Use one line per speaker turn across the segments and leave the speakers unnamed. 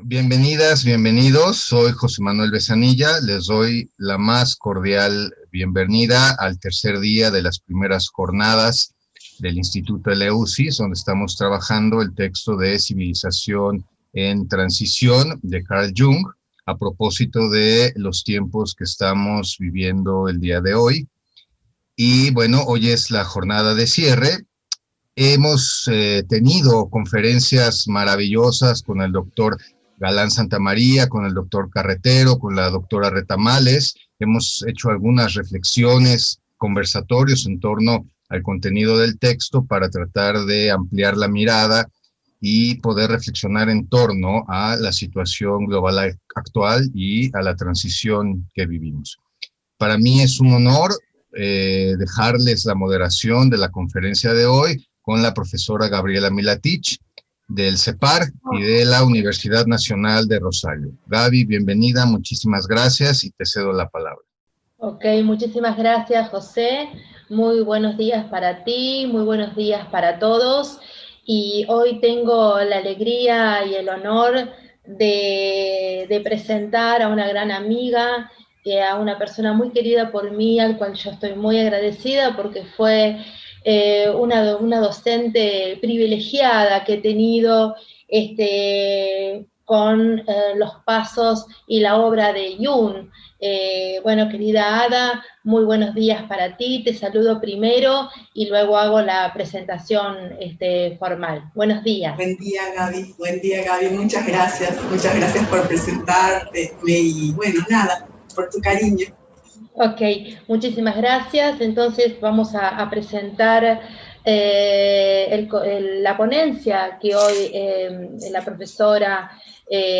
Bienvenidas, bienvenidos. Soy José Manuel Besanilla. Les doy la más cordial bienvenida al tercer día de las primeras jornadas del Instituto Eleusis, donde estamos trabajando el texto de Civilización en Transición de Carl Jung, a propósito de los tiempos que estamos viviendo el día de hoy. Y bueno, hoy es la jornada de cierre. Hemos tenido conferencias maravillosas con el doctor Galán Santamaría, con el doctor Carretero, con la doctora Retamales. Hemos hecho algunas reflexiones, conversatorios en torno al contenido del texto para tratar de ampliar la mirada y poder reflexionar en torno a la situación global actual y a la transición que vivimos. Para mí es un honor dejarles la moderación de la conferencia de hoy con la profesora Gabriela Milatich del CEPAR y de la Universidad Nacional de Rosario. Gaby, bienvenida, muchísimas gracias y te cedo la palabra.
Ok, muchísimas gracias, José. Muy buenos días para ti, muy buenos días para todos. Y hoy tengo la alegría y el honor de presentar a una gran amiga, a una persona muy querida por mí, al cual yo estoy muy agradecida porque fue una docente privilegiada que he tenido con los pasos y la obra de Jung. Bueno, querida Ada, muy buenos días para ti, te saludo primero y luego hago la presentación formal. Buenos días.
Buen día Gaby, muchas gracias por presentarte y bueno, nada, por tu cariño.
Ok, muchísimas gracias. Entonces vamos a presentar la ponencia que hoy la profesora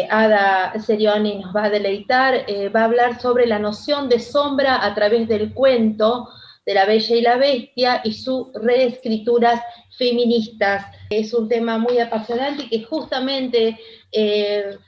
Ada Serioni nos va a deleitar. Va a hablar sobre la noción de sombra a través del cuento de La Bella y la Bestia y sus reescrituras feministas. Es un tema muy apasionante y que justamente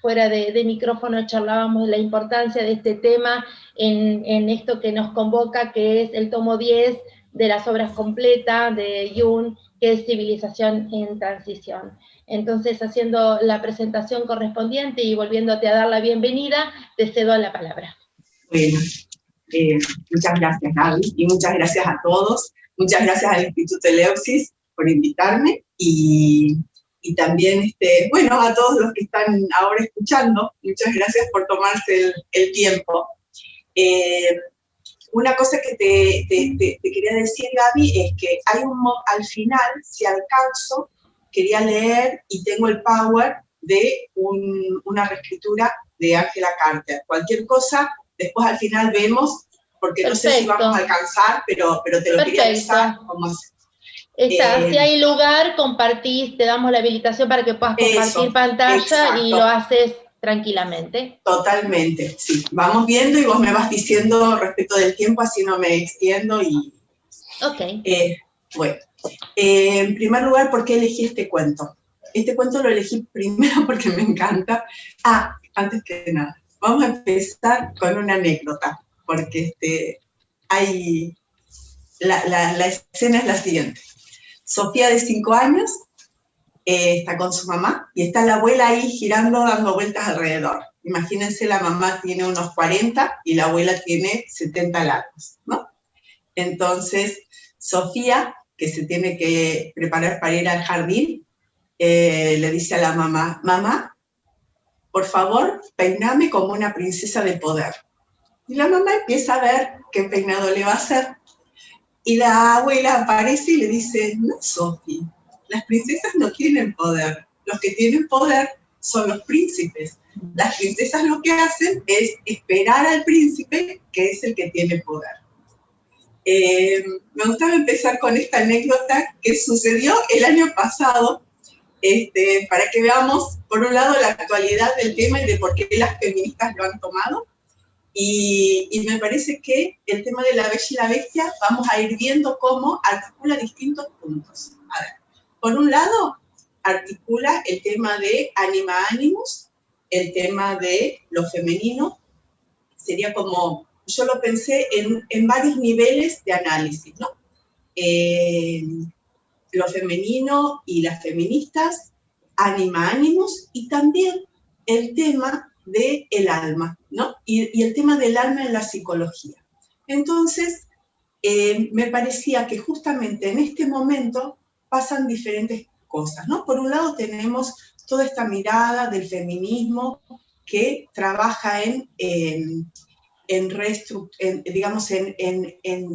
fuera de micrófono charlábamos de la importancia de este tema en esto que nos convoca, que es el tomo 10 de las obras completas de Jung, que es Civilización en Transición. Entonces, haciendo la presentación correspondiente y volviéndote a dar la bienvenida, te cedo la palabra.
Bueno, muchas gracias, Gaby, y muchas gracias a todos. Muchas gracias al Instituto Eleusis por invitarme y también, bueno, a todos los que están ahora escuchando. Muchas gracias por tomarse el tiempo. Una cosa que te quería decir, Gaby, es que hay al final, si alcanzo, quería leer y tengo el power de una reescritura de Angela Carter. Cualquier cosa, después al final vemos, porque
Perfecto.
No sé si vamos a alcanzar, pero te lo quería avisar.
Si hay lugar, compartís, te damos la habilitación para que puedas compartir pantalla. Exacto. Y lo haces tranquilamente.
Totalmente, sí. Vamos viendo y vos me vas diciendo respecto del tiempo, así no me extiendo y...
Ok.
Bueno, en primer lugar, ¿por qué elegí este cuento? Este cuento lo elegí primero porque me encanta. Antes que nada, vamos a empezar con una anécdota, porque la escena es la siguiente. Sofía, de 5 años, está con su mamá y está la abuela ahí girando, dando vueltas alrededor. Imagínense, la mamá tiene unos 40 y la abuela tiene 70 largos, ¿no? Entonces, Sofía, que se tiene que preparar para ir al jardín, le dice a la mamá, mamá, por favor, peiname como una princesa de poder. Y la mamá empieza a ver qué peinado le va a hacer. Y la abuela aparece y le dice, no, Sofía, las princesas no tienen poder. Los que tienen poder son los príncipes. Las princesas lo que hacen es esperar al príncipe, que es el que tiene poder. Me gustaba empezar con esta anécdota que sucedió el año pasado, para que veamos, por un lado, la actualidad del tema y de por qué las feministas lo han tomado. Y me parece que el tema de La Bella y la Bestia vamos a ir viendo cómo articula distintos puntos. A ver, por un lado, articula el tema de anima animus, el tema de lo femenino. Sería como, yo lo pensé en varios niveles de análisis, ¿no? lo femenino y las feministas, Anima Animus, y también el tema del alma, ¿no? Y el tema del alma en la psicología. Entonces, me parecía que justamente en este momento pasan diferentes cosas, ¿no? Por un lado tenemos toda esta mirada del feminismo que trabaja en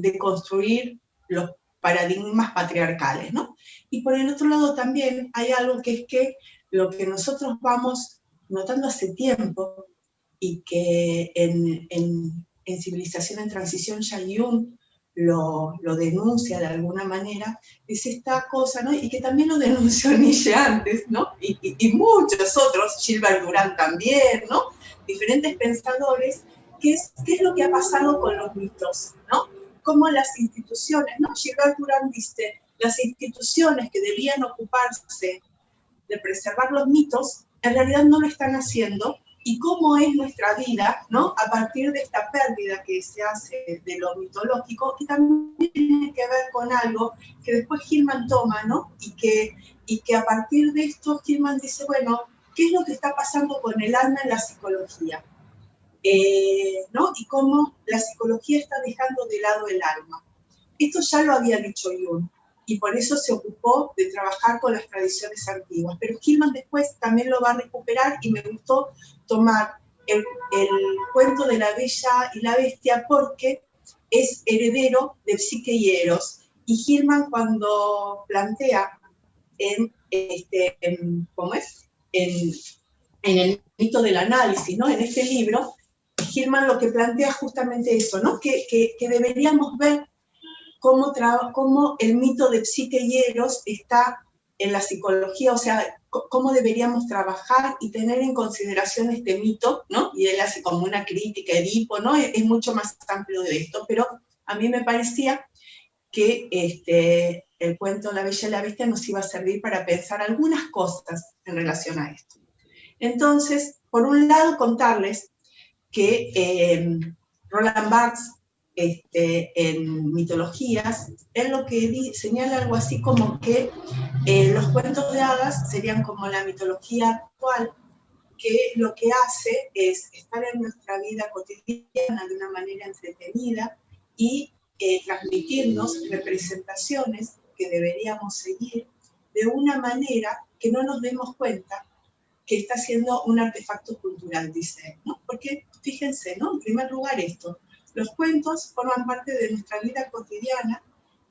deconstruir los paradigmas patriarcales, ¿no? Y por el otro lado también hay algo que es que lo que nosotros vamos notando hace tiempo y que en Civilización en Transición ya Jung lo denuncia de alguna manera, es esta cosa, ¿no? Y que también lo denunció Nietzsche antes, ¿no? Y muchos otros, Gilbert Durán también, ¿no? Diferentes pensadores, ¿qué es lo que ha pasado con los mitos, ¿no? Cómo las instituciones, ¿no? Gilbert Durán dice, las instituciones que debían ocuparse de preservar los mitos, en realidad no lo están haciendo, y cómo es nuestra vida, ¿no? A partir de esta pérdida que se hace de lo mitológico, que también tiene que ver con algo que después Gilman toma, ¿no? Y que a partir de esto Gilman dice, bueno, ¿qué es lo que está pasando con el alma en la psicología? ¿No? Y cómo la psicología está dejando de lado el alma. Esto ya lo había dicho Jung, y por eso se ocupó de trabajar con las tradiciones antiguas. Pero Gilman después también lo va a recuperar, y me gustó tomar el cuento de la Bella y la Bestia porque es heredero de Psique y Eros. Y Gilman, cuando plantea ¿cómo es? En el mito del análisis, ¿no? En este libro, Gilman lo que plantea es justamente eso, ¿no? Que deberíamos ver cómo el mito de Psique y Eros está en la psicología, o sea, cómo deberíamos trabajar y tener en consideración este mito, ¿no? Y él hace como una crítica a Edipo, ¿no? Es mucho más amplio de esto, pero a mí me parecía que el cuento La Bella y la Bestia nos iba a servir para pensar algunas cosas en relación a esto. Entonces, por un lado, contarles que Roland Barthes, en mitologías, él lo que señala algo así como que los cuentos de hadas serían como la mitología actual, que lo que hace es estar en nuestra vida cotidiana de una manera entretenida y transmitirnos representaciones que deberíamos seguir de una manera que no nos demos cuenta que está siendo un artefacto cultural, dice, ¿no? Porque, fíjense, ¿no? En primer lugar esto, los cuentos forman parte de nuestra vida cotidiana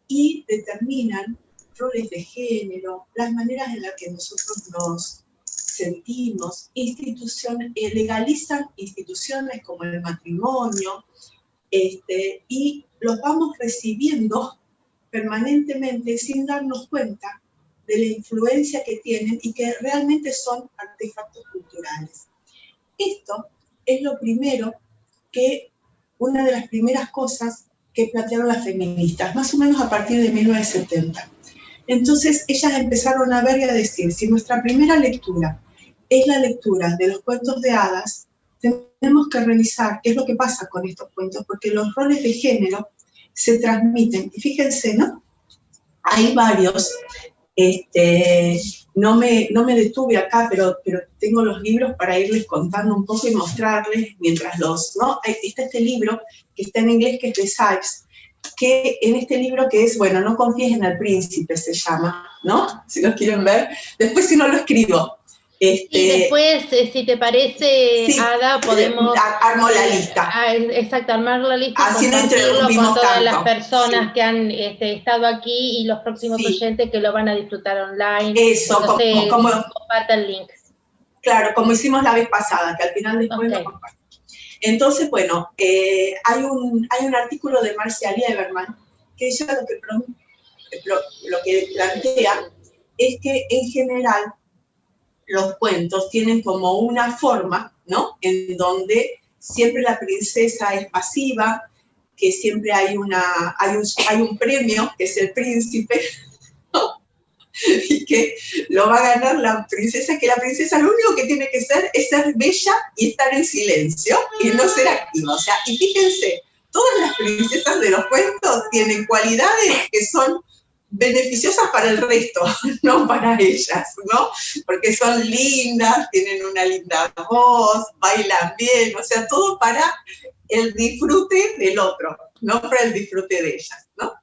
y determinan roles de género, las maneras en las que nosotros nos sentimos, legalizan instituciones como el matrimonio, y los vamos recibiendo permanentemente sin darnos cuenta de la influencia que tienen y que realmente son artefactos culturales. Esto es lo primero una de las primeras cosas que plantearon las feministas, más o menos a partir de 1970. Entonces ellas empezaron a ver y a decir, si nuestra primera lectura es la lectura de los cuentos de hadas, tenemos que revisar qué es lo que pasa con estos cuentos, porque los roles de género se transmiten. Y fíjense, ¿no? Hay varios, no me detuve acá, pero tengo los libros para irles contando un poco y mostrarles mientras ¿no? Está este libro que está en inglés, que es de Sykes, que en este libro que es, bueno, No confíes en el príncipe, se llama, ¿no? Si lo quieren ver. Después, si no, lo escribo.
Y después, si te parece, sí, Ada, podemos...
Armo la lista.
Exacto, armar la lista
así
y compartirlo con todas
tanto.
Las personas sí. Que han estado aquí y los próximos sí. Oyentes que lo van a disfrutar online.
Eso, como
comparta el link.
Claro, como hicimos la vez pasada, que al final después lo comparto. Entonces, bueno, hay un artículo de Marcia Lieberman que ella lo que plantea es que en general los cuentos tienen como una forma, ¿no? En donde siempre la princesa es pasiva, que siempre hay un premio, que es el príncipe, ¿no? Y que lo va a ganar la princesa, que la princesa lo único que tiene que ser es ser bella y estar en silencio y no ser activa. O sea, y fíjense, todas las princesas de los cuentos tienen cualidades que son beneficiosas para el resto, no para ellas, ¿no? Porque son lindas, tienen una linda voz, bailan bien, o sea, todo para el disfrute del otro, no para el disfrute de ellas, ¿no?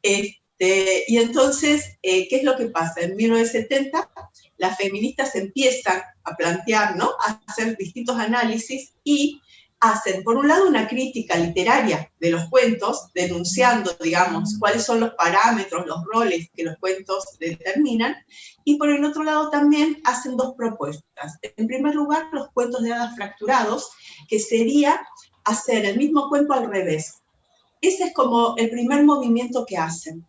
Y entonces, ¿qué es lo que pasa? En 1970, las feministas empiezan a plantear, ¿no? A hacer distintos análisis y hacen, por un lado, una crítica literaria de los cuentos, denunciando, digamos, cuáles son los parámetros, los roles que los cuentos determinan, y por el otro lado también hacen dos propuestas. En primer lugar, los cuentos de hadas fracturados, que sería hacer el mismo cuento al revés. Ese es como el primer movimiento que hacen.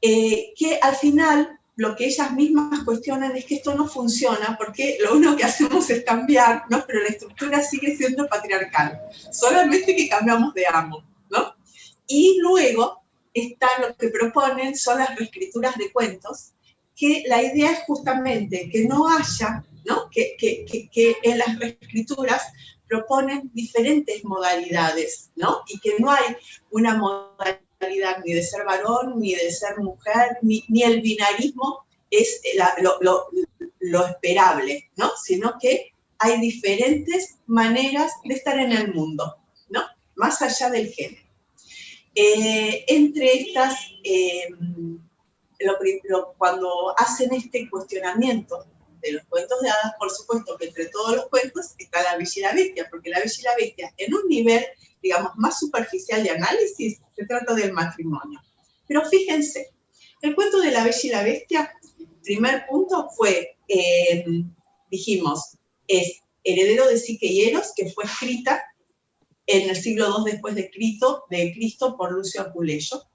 Que al final lo que ellas mismas cuestionan es que esto no funciona porque lo único que hacemos es cambiar, ¿no? Pero la estructura sigue siendo patriarcal, solamente que cambiamos de amo, ¿no? Y luego lo que proponen son las reescrituras de cuentos, que la idea es justamente que no haya, ¿no? Que en las reescrituras proponen diferentes modalidades, ¿no? Y que no hay una modalidad ni de ser varón, ni de ser mujer, ni el binarismo es lo esperable, ¿no? Sino que hay diferentes maneras de estar en el mundo, ¿no? Más allá del género. Entre estas, cuando hacen este cuestionamiento de los cuentos de hadas, por supuesto que entre todos los cuentos está La Bella y la Bestia, porque La Bella y la Bestia, en un nivel, digamos, más superficial de análisis, se trata del matrimonio. Pero fíjense, el cuento de La Bella y la Bestia, primer punto fue, dijimos, es heredero de Psique y Eros, que fue escrita en el siglo II después de Cristo por Lucio Apuleyo.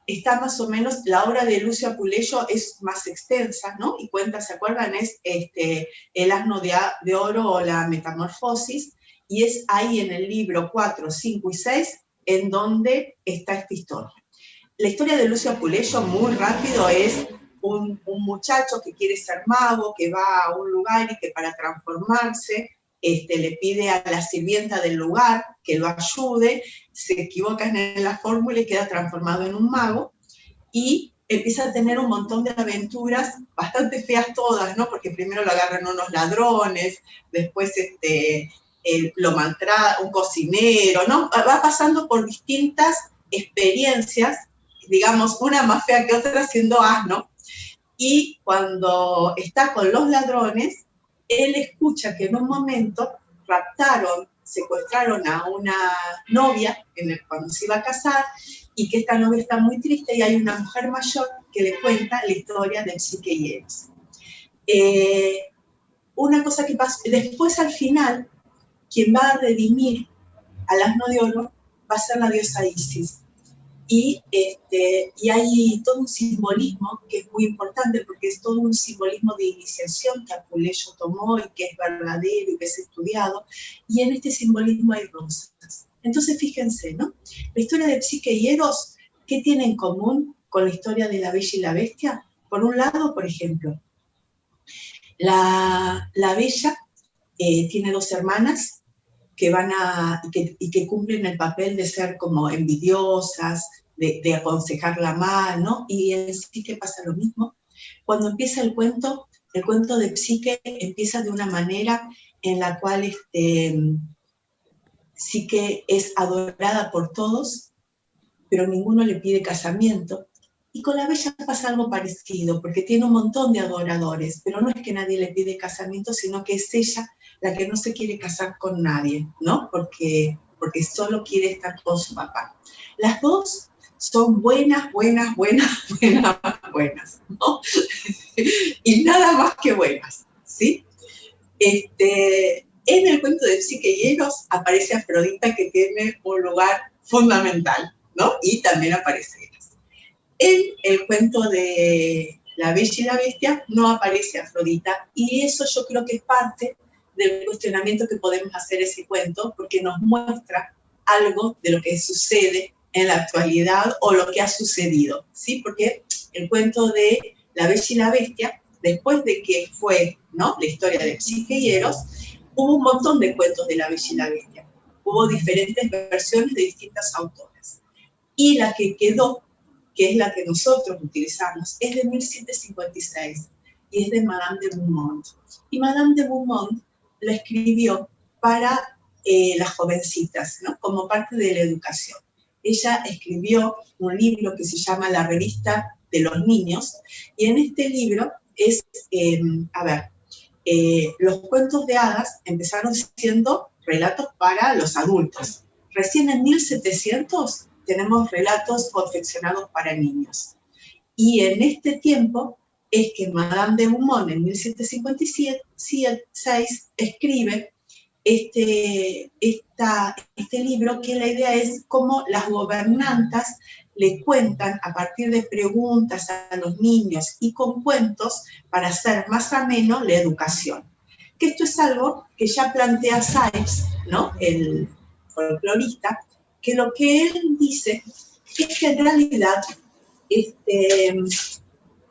Está más o menos, la obra de Lucio Apuleyo es más extensa, ¿no? Y cuenta, ¿se acuerdan? Es El asno de oro o la metamorfosis, y es ahí en el libro 4, 5 y 6 en donde está esta historia. La historia de Lucio Apuleyo, muy rápido, es un muchacho que quiere ser mago, que va a un lugar y que para transformarse le pide a la sirvienta del lugar que lo ayude, se equivoca en la fórmula y queda transformado en un mago, y empieza a tener un montón de aventuras, bastante feas todas, ¿no? Porque primero lo agarran unos ladrones, después lo maltrata un cocinero, ¿no? Va pasando por distintas experiencias, digamos, una más fea que otra, siendo asno, y cuando está con los ladrones, él escucha que en un momento secuestraron a una novia cuando se iba a casar, y que esta novia está muy triste, y hay una mujer mayor que le cuenta la historia de Psique y Eros. Una cosa que pasa, después al final, quien va a redimir al asno de oro va a ser la diosa Isis. Y hay todo un simbolismo que es muy importante, porque es todo un simbolismo de iniciación que Apuleyo tomó y que es verdadero y que es estudiado, y en este simbolismo hay rosas. Entonces fíjense, ¿no? La historia de Psique y Eros, ¿qué tiene en común con la historia de La Bella y la Bestia? Por un lado, por ejemplo, la Bella tiene dos hermanas que que cumplen el papel de ser como envidiosas, de aconsejarla mal, ¿no? Y en Psique pasa lo mismo. Cuando empieza el cuento de Psique empieza de una manera en la cual Psique es adorada por todos, pero ninguno le pide casamiento. Y con la Bella pasa algo parecido, porque tiene un montón de adoradores, pero no es que nadie le pide casamiento, sino que es ella la que no se quiere casar con nadie, ¿no? Porque solo quiere estar con su papá. Las dos son buenas, ¿no? Y nada más que buenas, ¿sí? En el cuento de Psique y Eros aparece Afrodita, que tiene un lugar fundamental, ¿no? Y también aparece Eros. En el cuento de La Bella y la Bestia no aparece Afrodita, y eso yo creo que es parte del cuestionamiento que podemos hacer ese cuento, porque nos muestra algo de lo que sucede en la actualidad o lo que ha sucedido, ¿sí? Porque el cuento de La Bella y la Bestia, después de que fue, ¿no?, la historia de Psique y Eros, hubo un montón de cuentos de La Bella y la Bestia. Hubo diferentes versiones de distintas autoras. Y la que quedó, que es la que nosotros utilizamos, es de 1756 y es de Madame de Beaumont. Y Madame de Beaumont la escribió para las jovencitas, ¿no? Como parte de la educación. Ella escribió un libro que se llama La Revista de los Niños, y en este libro es, los cuentos de hadas empezaron siendo relatos para los adultos. Recién en 1700 tenemos relatos confeccionados para niños. Y en este tiempo es que Madame de Beaumont en 1756 escribe este libro, que la idea es cómo las gobernantas le cuentan a partir de preguntas a los niños y con cuentos para hacer más ameno la educación. Que esto es algo que ya plantea Sykes, ¿no? El folclorista, que lo que él dice es que en realidad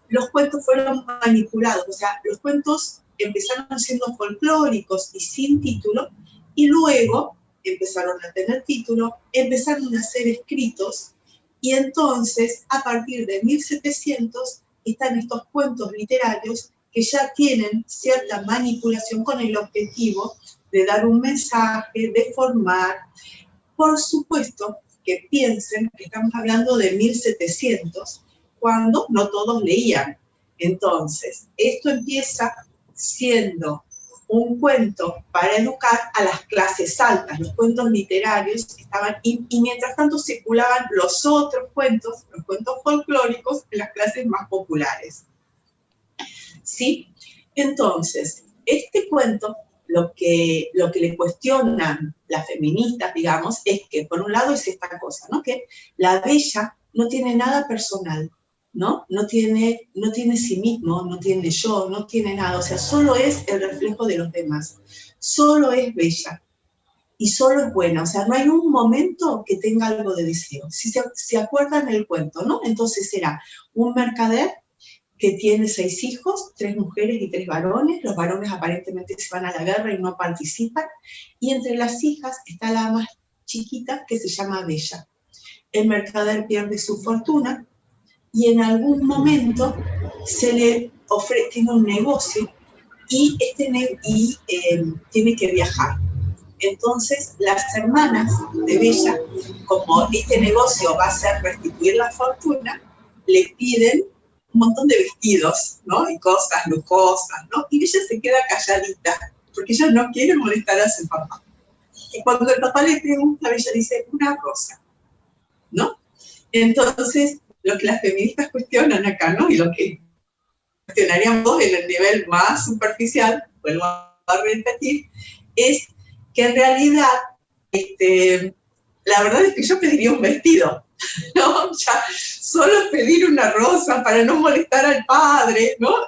los cuentos fueron manipulados, o sea, los cuentos empezaron siendo folclóricos y sin título, y luego empezaron a tener título, empezaron a ser escritos, y entonces, a partir de 1700, están estos cuentos literarios que ya tienen cierta manipulación con el objetivo de dar un mensaje, de formar. Por supuesto que piensen que estamos hablando de 1700, cuando no todos leían. Entonces, esto empieza siendo un cuento para educar a las clases altas. Los cuentos literarios estaban, y mientras tanto circulaban los otros cuentos, los cuentos folclóricos, en las clases más populares. ¿Sí? Entonces, este cuento, lo que le cuestionan las feministas, digamos, es que, por un lado, es esta cosa, ¿no? Que la bella no tiene nada personal, ¿no? No tiene sí mismo, no tiene yo, no tiene nada, o sea, solo es el reflejo de los demás, solo es bella y solo es buena, o sea, no hay un momento que tenga algo de deseo. Si se acuerdan el cuento, ¿no? Entonces era un mercader que tiene 6 hijos, 3 mujeres y 3 varones, los varones aparentemente se van a la guerra y no participan, y entre las hijas está la más chiquita que se llama Bella. El mercader pierde su fortuna, y en algún momento se le ofrece, tiene un negocio y tiene que viajar. Entonces las hermanas de Bella, como este negocio va a ser restituir la fortuna, le piden un montón de vestidos, ¿no? Y cosas lujosas, ¿no? Y Bella se queda calladita, porque ella no quiere molestar a su papá. Y cuando el papá le pregunta, Bella dice, una rosa, ¿no? Entonces, lo que las feministas cuestionan acá, ¿no? Y lo que cuestionaríamos en el nivel más superficial, vuelvo a repetir, es que en realidad, la verdad es que yo pediría un vestido, ¿no? Ya, solo pedir una rosa para no molestar al padre, ¿no?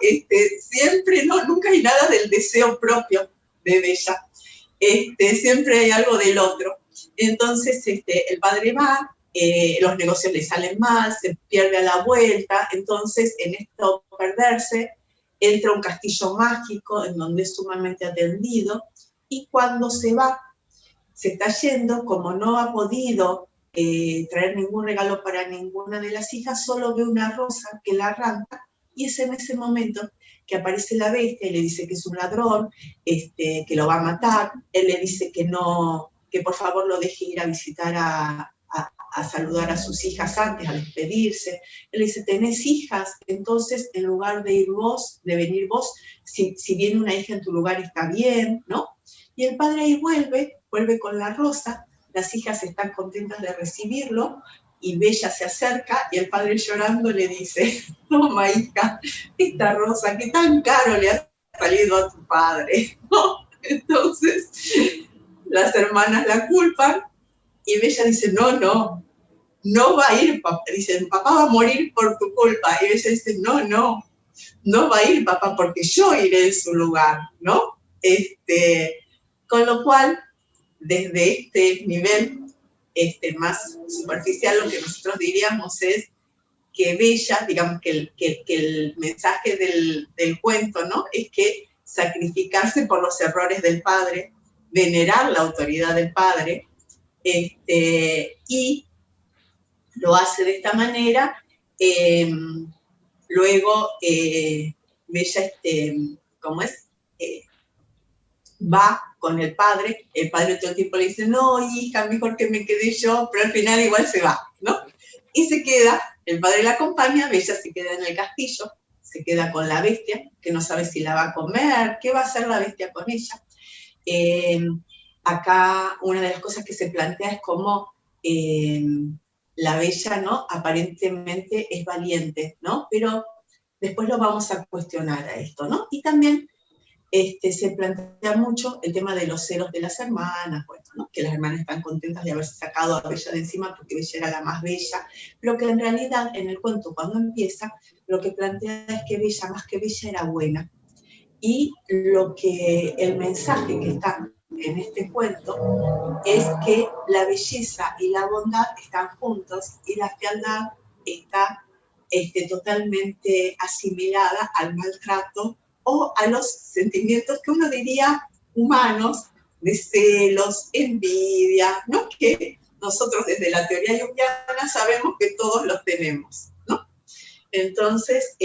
Siempre, no, nunca hay nada del deseo propio de Bella. Siempre hay algo del otro. Entonces, el padre va, los negocios le salen mal, se pierde a la vuelta, entonces en esto perderse, entra a un castillo mágico en donde es sumamente atendido, y cuando se va, se está yendo, como no ha podido traer ningún regalo para ninguna de las hijas, solo ve una rosa que la arranca, y es en ese momento que aparece la bestia y le dice que es un ladrón, que lo va a matar. Él le dice que no, que por favor lo deje ir a visitar a saludar a sus hijas antes, a despedirse. Él le dice, ¿tenés hijas? Entonces, en lugar de venir vos, si viene una hija en tu lugar está bien, ¿no? Y el padre ahí vuelve con la rosa, las hijas están contentas de recibirlo, y Bella se acerca, y el padre llorando le dice, toma hija, esta rosa que tan caro le ha salido a tu padre, ¿no? Entonces, las hermanas la culpan, y Bella dice, no va a ir, papá. Dice, papá va a morir por tu culpa. Y Bella dice, no va a ir, papá, porque yo iré en su lugar, ¿no? Con lo cual, desde este nivel más superficial, lo que nosotros diríamos es que Bella, digamos que el mensaje del cuento, ¿no? Es que sacrificarse por los errores del padre, venerar la autoridad del padre, y lo hace de esta manera, Luego, Bella, va con el padre todo el tiempo le dice, no, hija, mejor que me quede yo, pero al final igual se va, ¿no? Y se queda, el padre la acompaña, Bella se queda en el castillo, se queda con la bestia, que no sabe si la va a comer, qué va a hacer la bestia con ella. Acá una de las cosas que se plantea es cómo la Bella, ¿no? Aparentemente es valiente, ¿no? Pero después lo vamos a cuestionar a esto, ¿no? Y también se plantea mucho el tema de los celos de las hermanas, bueno, ¿no? Que las hermanas están contentas de haberse sacado a Bella de encima porque Bella era la más bella, pero que en realidad en el cuento cuando empieza lo que plantea es que Bella, más que bella, era buena. Y el mensaje que está en este cuento es que la belleza y la bondad están juntos y la fealdad está totalmente asimilada al maltrato o a los sentimientos que uno diría humanos, de celos, envidia, ¿no? Que nosotros desde la teoría junguiana sabemos que todos los tenemos, ¿no? Entonces,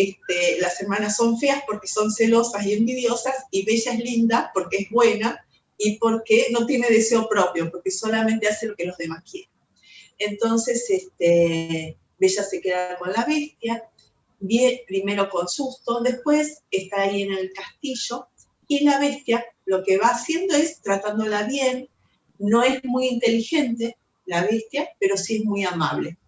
las hermanas son feas porque son celosas y envidiosas, y Bella es linda porque es buena y porque no tiene deseo propio, porque solamente hace lo que los demás quieren. Entonces, Bella se queda con la bestia, primero con susto, después está ahí en el castillo, y la bestia lo que va haciendo es tratándola bien. No es muy inteligente la bestia, pero sí es muy amable.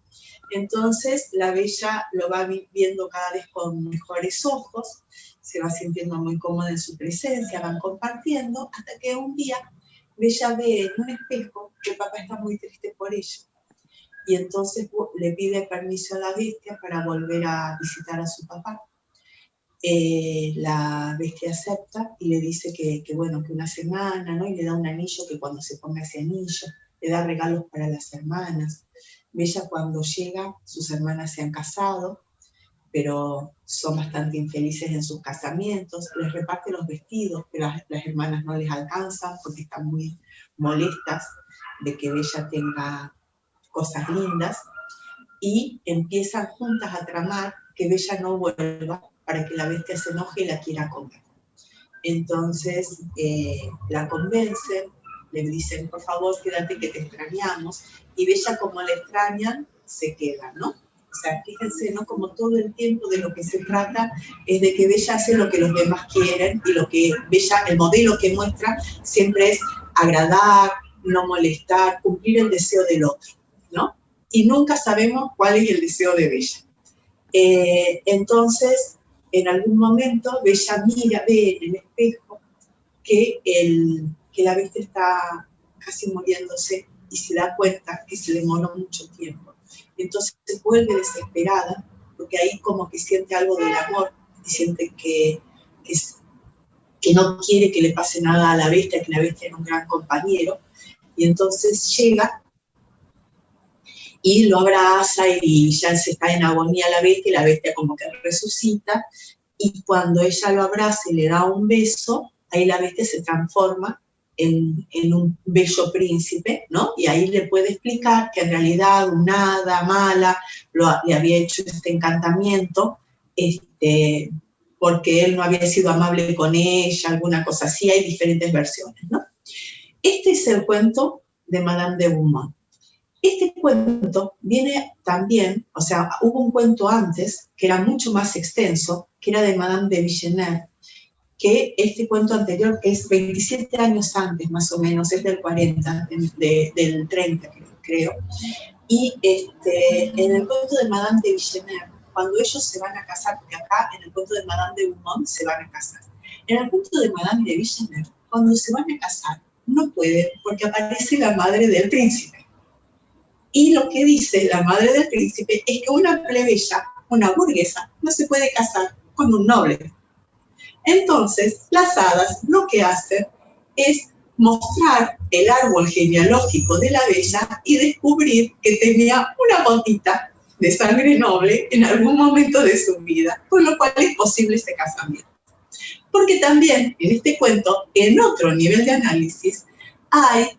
Entonces la Bella lo va viendo cada vez con mejores ojos, se va sintiendo muy cómoda en su presencia, van compartiendo, hasta que un día Bella ve en un espejo que el papá está muy triste por ella. Y entonces le pide permiso a la bestia para volver a visitar a su papá. La bestia acepta y le dice que una semana, ¿no? Y le da un anillo, que cuando se ponga ese anillo, le da regalos para las hermanas. Bella, cuando llega, sus hermanas se han casado, pero son bastante infelices en sus casamientos. Les reparte los vestidos, pero las hermanas no les alcanzan porque están muy molestas de que Bella tenga cosas lindas, y empiezan juntas a tramar que Bella no vuelva para que la bestia se enoje y la quiera comer. Entonces la convencen, le dicen, por favor, quédate que te extrañamos, y Bella, como la extrañan, se queda, ¿no? O sea, fíjense, ¿no? Como todo el tiempo de lo que se trata es de que Bella hace lo que los demás quieren, y lo que Bella, el modelo que muestra, siempre es agradar, no molestar, cumplir el deseo del otro, ¿no? Y nunca sabemos cuál es el deseo de Bella. Entonces, en algún momento, Bella ve en el espejo que la bestia está casi muriéndose, y se da cuenta que se demoró mucho tiempo. Entonces se vuelve desesperada, porque ahí como que siente algo del amor, y siente que no quiere que le pase nada a la bestia, que la bestia era un gran compañero, y entonces llega y lo abraza, y ya se está en agonía la bestia, y la bestia como que resucita, y cuando ella lo abraza y le da un beso, ahí la bestia se transforma en un bello príncipe, ¿no? Y ahí le puede explicar que en realidad una hada mala le había hecho este encantamiento, porque él no había sido amable con ella, alguna cosa así. Hay diferentes versiones, ¿no? Este es el cuento de Madame de Beaumont. Este cuento viene también, o sea, hubo un cuento antes que era mucho más extenso, que era de Madame de Villeneuve, que este cuento anterior, que es 27 años antes más o menos, es del 40, del 30 creo. Y en el cuento de Madame de Villeneuve, cuando ellos se van a casar, porque acá en el cuento de Madame de Beaumont se van a casar, en el cuento de Madame de Villeneuve, cuando se van a casar, no pueden, porque aparece la madre del príncipe. Y lo que dice la madre del príncipe es que una plebeya, una burguesa, no se puede casar con un noble. Entonces, las hadas lo que hacen es mostrar el árbol genealógico de la bella y descubrir que tenía una gotita de sangre noble en algún momento de su vida, con lo cual es posible ese casamiento. Porque también en este cuento, en otro nivel de análisis, hay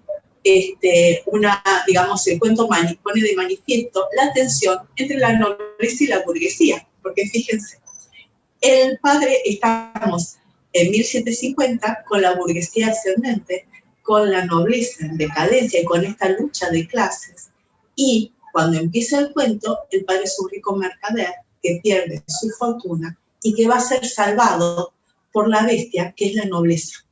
digamos, el cuento pone de manifiesto la tensión entre la nobleza y la burguesía, porque fíjense, el padre, estamos en 1750 con la burguesía ascendente, con la nobleza en decadencia y con esta lucha de clases, y cuando empieza el cuento, el padre es un rico mercader que pierde su fortuna y que va a ser salvado por la bestia, que es la nobleza.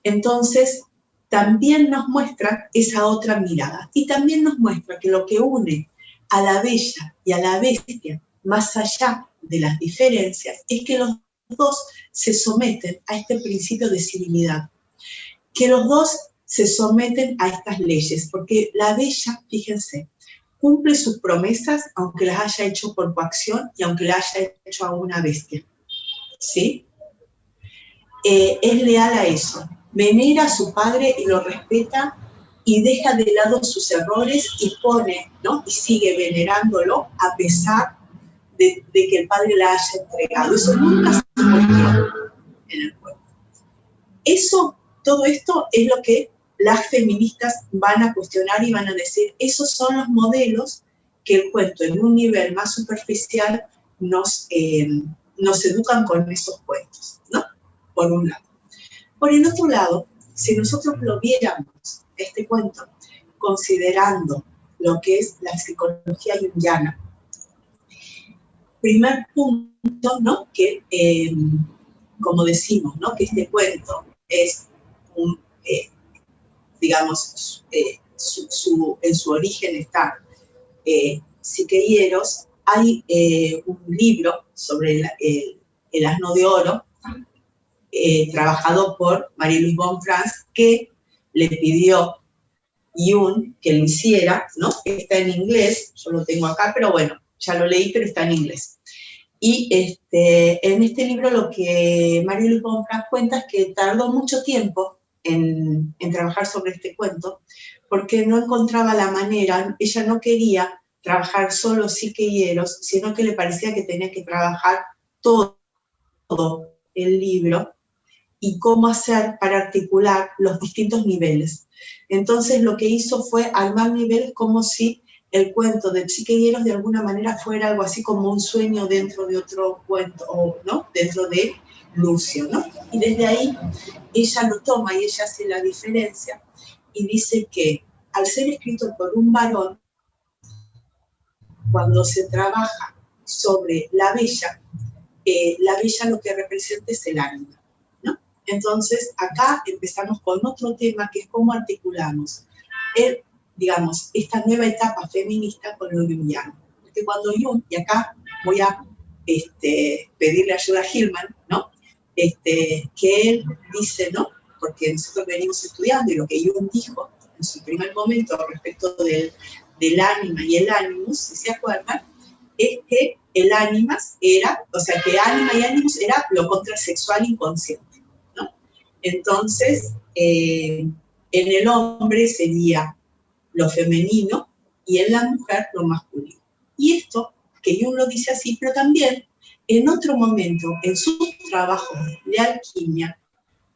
Entonces, también nos muestra esa otra mirada, y también nos muestra que lo que une a la bella y a la bestia, más allá de las diferencias, es que los dos se someten a este principio de civilidad, que los dos se someten a estas leyes, porque la bella, fíjense, cumple sus promesas aunque las haya hecho por coacción y aunque las haya hecho a una bestia, ¿sí? Es leal a eso, venera a su padre y lo respeta y deja de lado sus errores y pone, ¿no? Y sigue venerándolo a pesar de que el padre la haya entregado. Eso nunca se cuestiona en el cuento. Todo esto es lo que las feministas van a cuestionar y van a decir, esos son los modelos que el cuento en un nivel más superficial nos educan con esos cuentos, ¿no? Por un lado. Por el otro lado, si nosotros lo viéramos, este cuento, considerando lo que es la psicología junguiana, primer punto, ¿no? Que, como decimos, ¿no? Que este cuento es digamos, en su origen está Psique y Eros. Hay un libro sobre el asno de oro, trabajado por Marie-Louise Bonfrance, que le pidió Jung que lo hiciera, ¿no? Está en inglés, yo lo tengo acá, pero bueno, ya lo leí, pero está en inglés. Y en este libro lo que Marie-Louise Bonfrance cuenta es que tardó mucho tiempo en trabajar sobre este cuento, porque no encontraba la manera, ella no quería trabajar solo Psique y Eros, sino que le parecía que tenía que trabajar todo el libro y cómo hacer para articular los distintos niveles. Entonces lo que hizo fue armar niveles como si el cuento de Psique y Eros de alguna manera fuera algo así como un sueño dentro de otro cuento, ¿no? Dentro de Lucio, ¿no? Y desde ahí ella lo toma y ella hace la diferencia y dice que al ser escrito por un varón, cuando se trabaja sobre la bella lo que representa es el ánima, ¿no? Entonces acá empezamos con otro tema que es cómo articulamos digamos, esta nueva etapa feminista con lo junguiano. Porque cuando Jung, y acá voy a pedirle ayuda a Hillman, ¿no? Que él dice, ¿no? Porque nosotros venimos estudiando y lo que Jung dijo en su primer momento respecto del ánima y el ánimus, si se acuerdan, es que el ánimas era, o sea, que ánima y ánimus era lo contrasexual inconsciente, ¿no? Entonces, en el hombre sería lo femenino y en la mujer lo masculino. Y esto, que Jung lo dice así, pero también en otro momento, en sus trabajos de alquimia,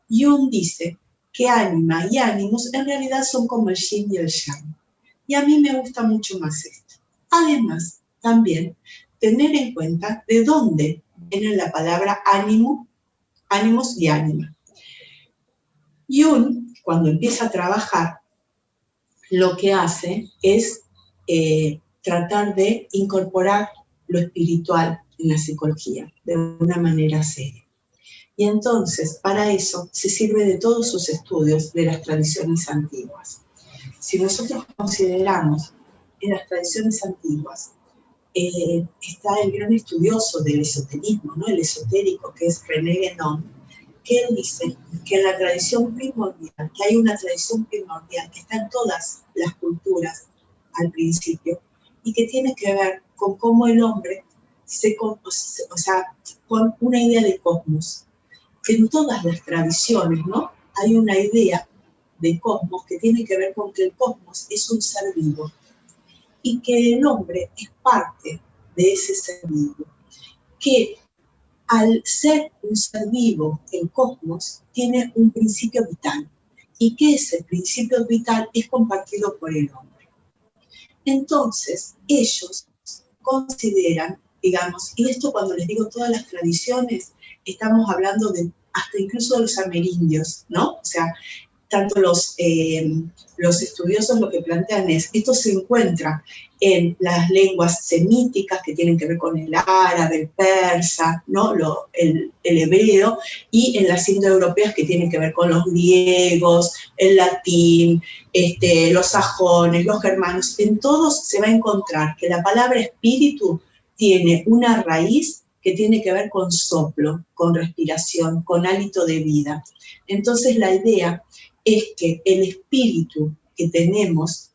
Jung dice que ánima y ánimus en realidad son como el yin y el yang. Y a mí me gusta mucho más esto. Además, también tener en cuenta de dónde viene la palabra ánimo, ánimos y ánima. Jung, cuando empieza a trabajar, lo que hace es tratar de incorporar lo espiritual en la psicología de una manera seria. Y entonces, para eso, se sirve de todos sus estudios de las tradiciones antiguas. Si nosotros consideramos en las tradiciones antiguas, está el gran estudioso del esoterismo, ¿no? El esotérico, que es René Guénon, que él dice que en la tradición primordial, que hay una tradición primordial que está en todas las culturas al principio y que tiene que ver con cómo el hombre con una idea de cosmos. Que en todas las tradiciones, ¿no? Hay una idea de cosmos que tiene que ver con que el cosmos es un ser vivo y que el hombre es parte de ese ser vivo. Que al ser un ser vivo, el cosmos tiene un principio vital, y que ese principio vital es compartido por el hombre. Entonces, ellos consideran, digamos, y esto cuando les digo todas las tradiciones, estamos hablando de hasta incluso de los amerindios, ¿no? O sea, tanto los estudiosos lo que plantean es, esto se encuentra en las lenguas semíticas que tienen que ver con el árabe, el persa, ¿no? el hebreo, y en las indoeuropeas que tienen que ver con los griegos, el latín, los sajones, los germanos. En todos se va a encontrar que la palabra espíritu tiene una raíz que tiene que ver con soplo, con respiración, con hálito de vida. Entonces la idea es que el espíritu que tenemos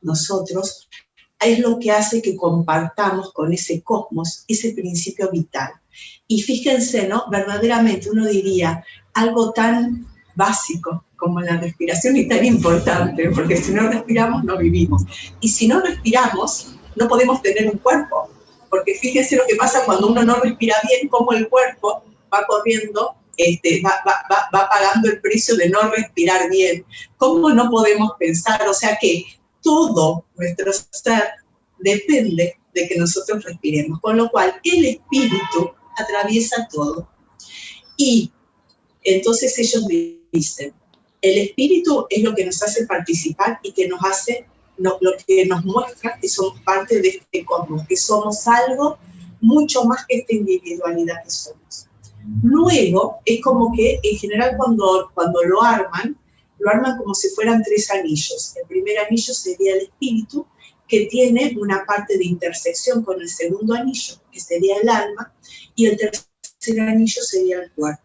nosotros es lo que hace que compartamos con ese cosmos, ese principio vital. Y fíjense, ¿no? Verdaderamente uno diría algo tan básico como la respiración y tan importante, porque si no respiramos no vivimos. Y si no respiramos, no podemos tener un cuerpo, porque fíjense lo que pasa cuando uno no respira bien, cómo el cuerpo va corriendo, va pagando el precio de no respirar bien. ¿Cómo no podemos pensar? O sea que todo nuestro ser depende de que nosotros respiremos, con lo cual el espíritu atraviesa todo. Y entonces ellos dicen, el espíritu es lo que nos hace participar y que nos hace, lo que nos muestra que somos parte de este cosmos, que somos algo mucho más que esta individualidad que somos. Luego, es como que en general cuando lo arman como si fueran 3 anillos. El primer anillo sería el espíritu, que tiene una parte de intersección con el segundo anillo, que sería el alma, y el tercer anillo sería el cuerpo.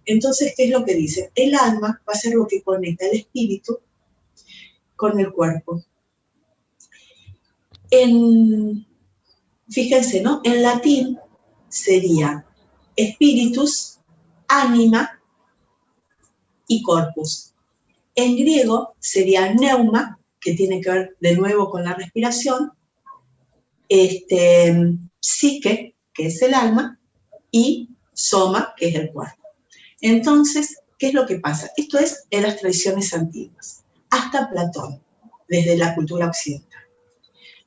Entonces, ¿qué es lo que dicen? El alma va a ser lo que conecta el espíritu con el cuerpo. Fíjense, ¿no? En latín sería spiritus, anima y corpus. En griego sería pneuma, que tiene que ver de nuevo con la respiración, psique, que es el alma, y soma, que es el cuerpo. Entonces, ¿qué es lo que pasa? Esto es en las tradiciones antiguas, hasta Platón, desde la cultura occidental.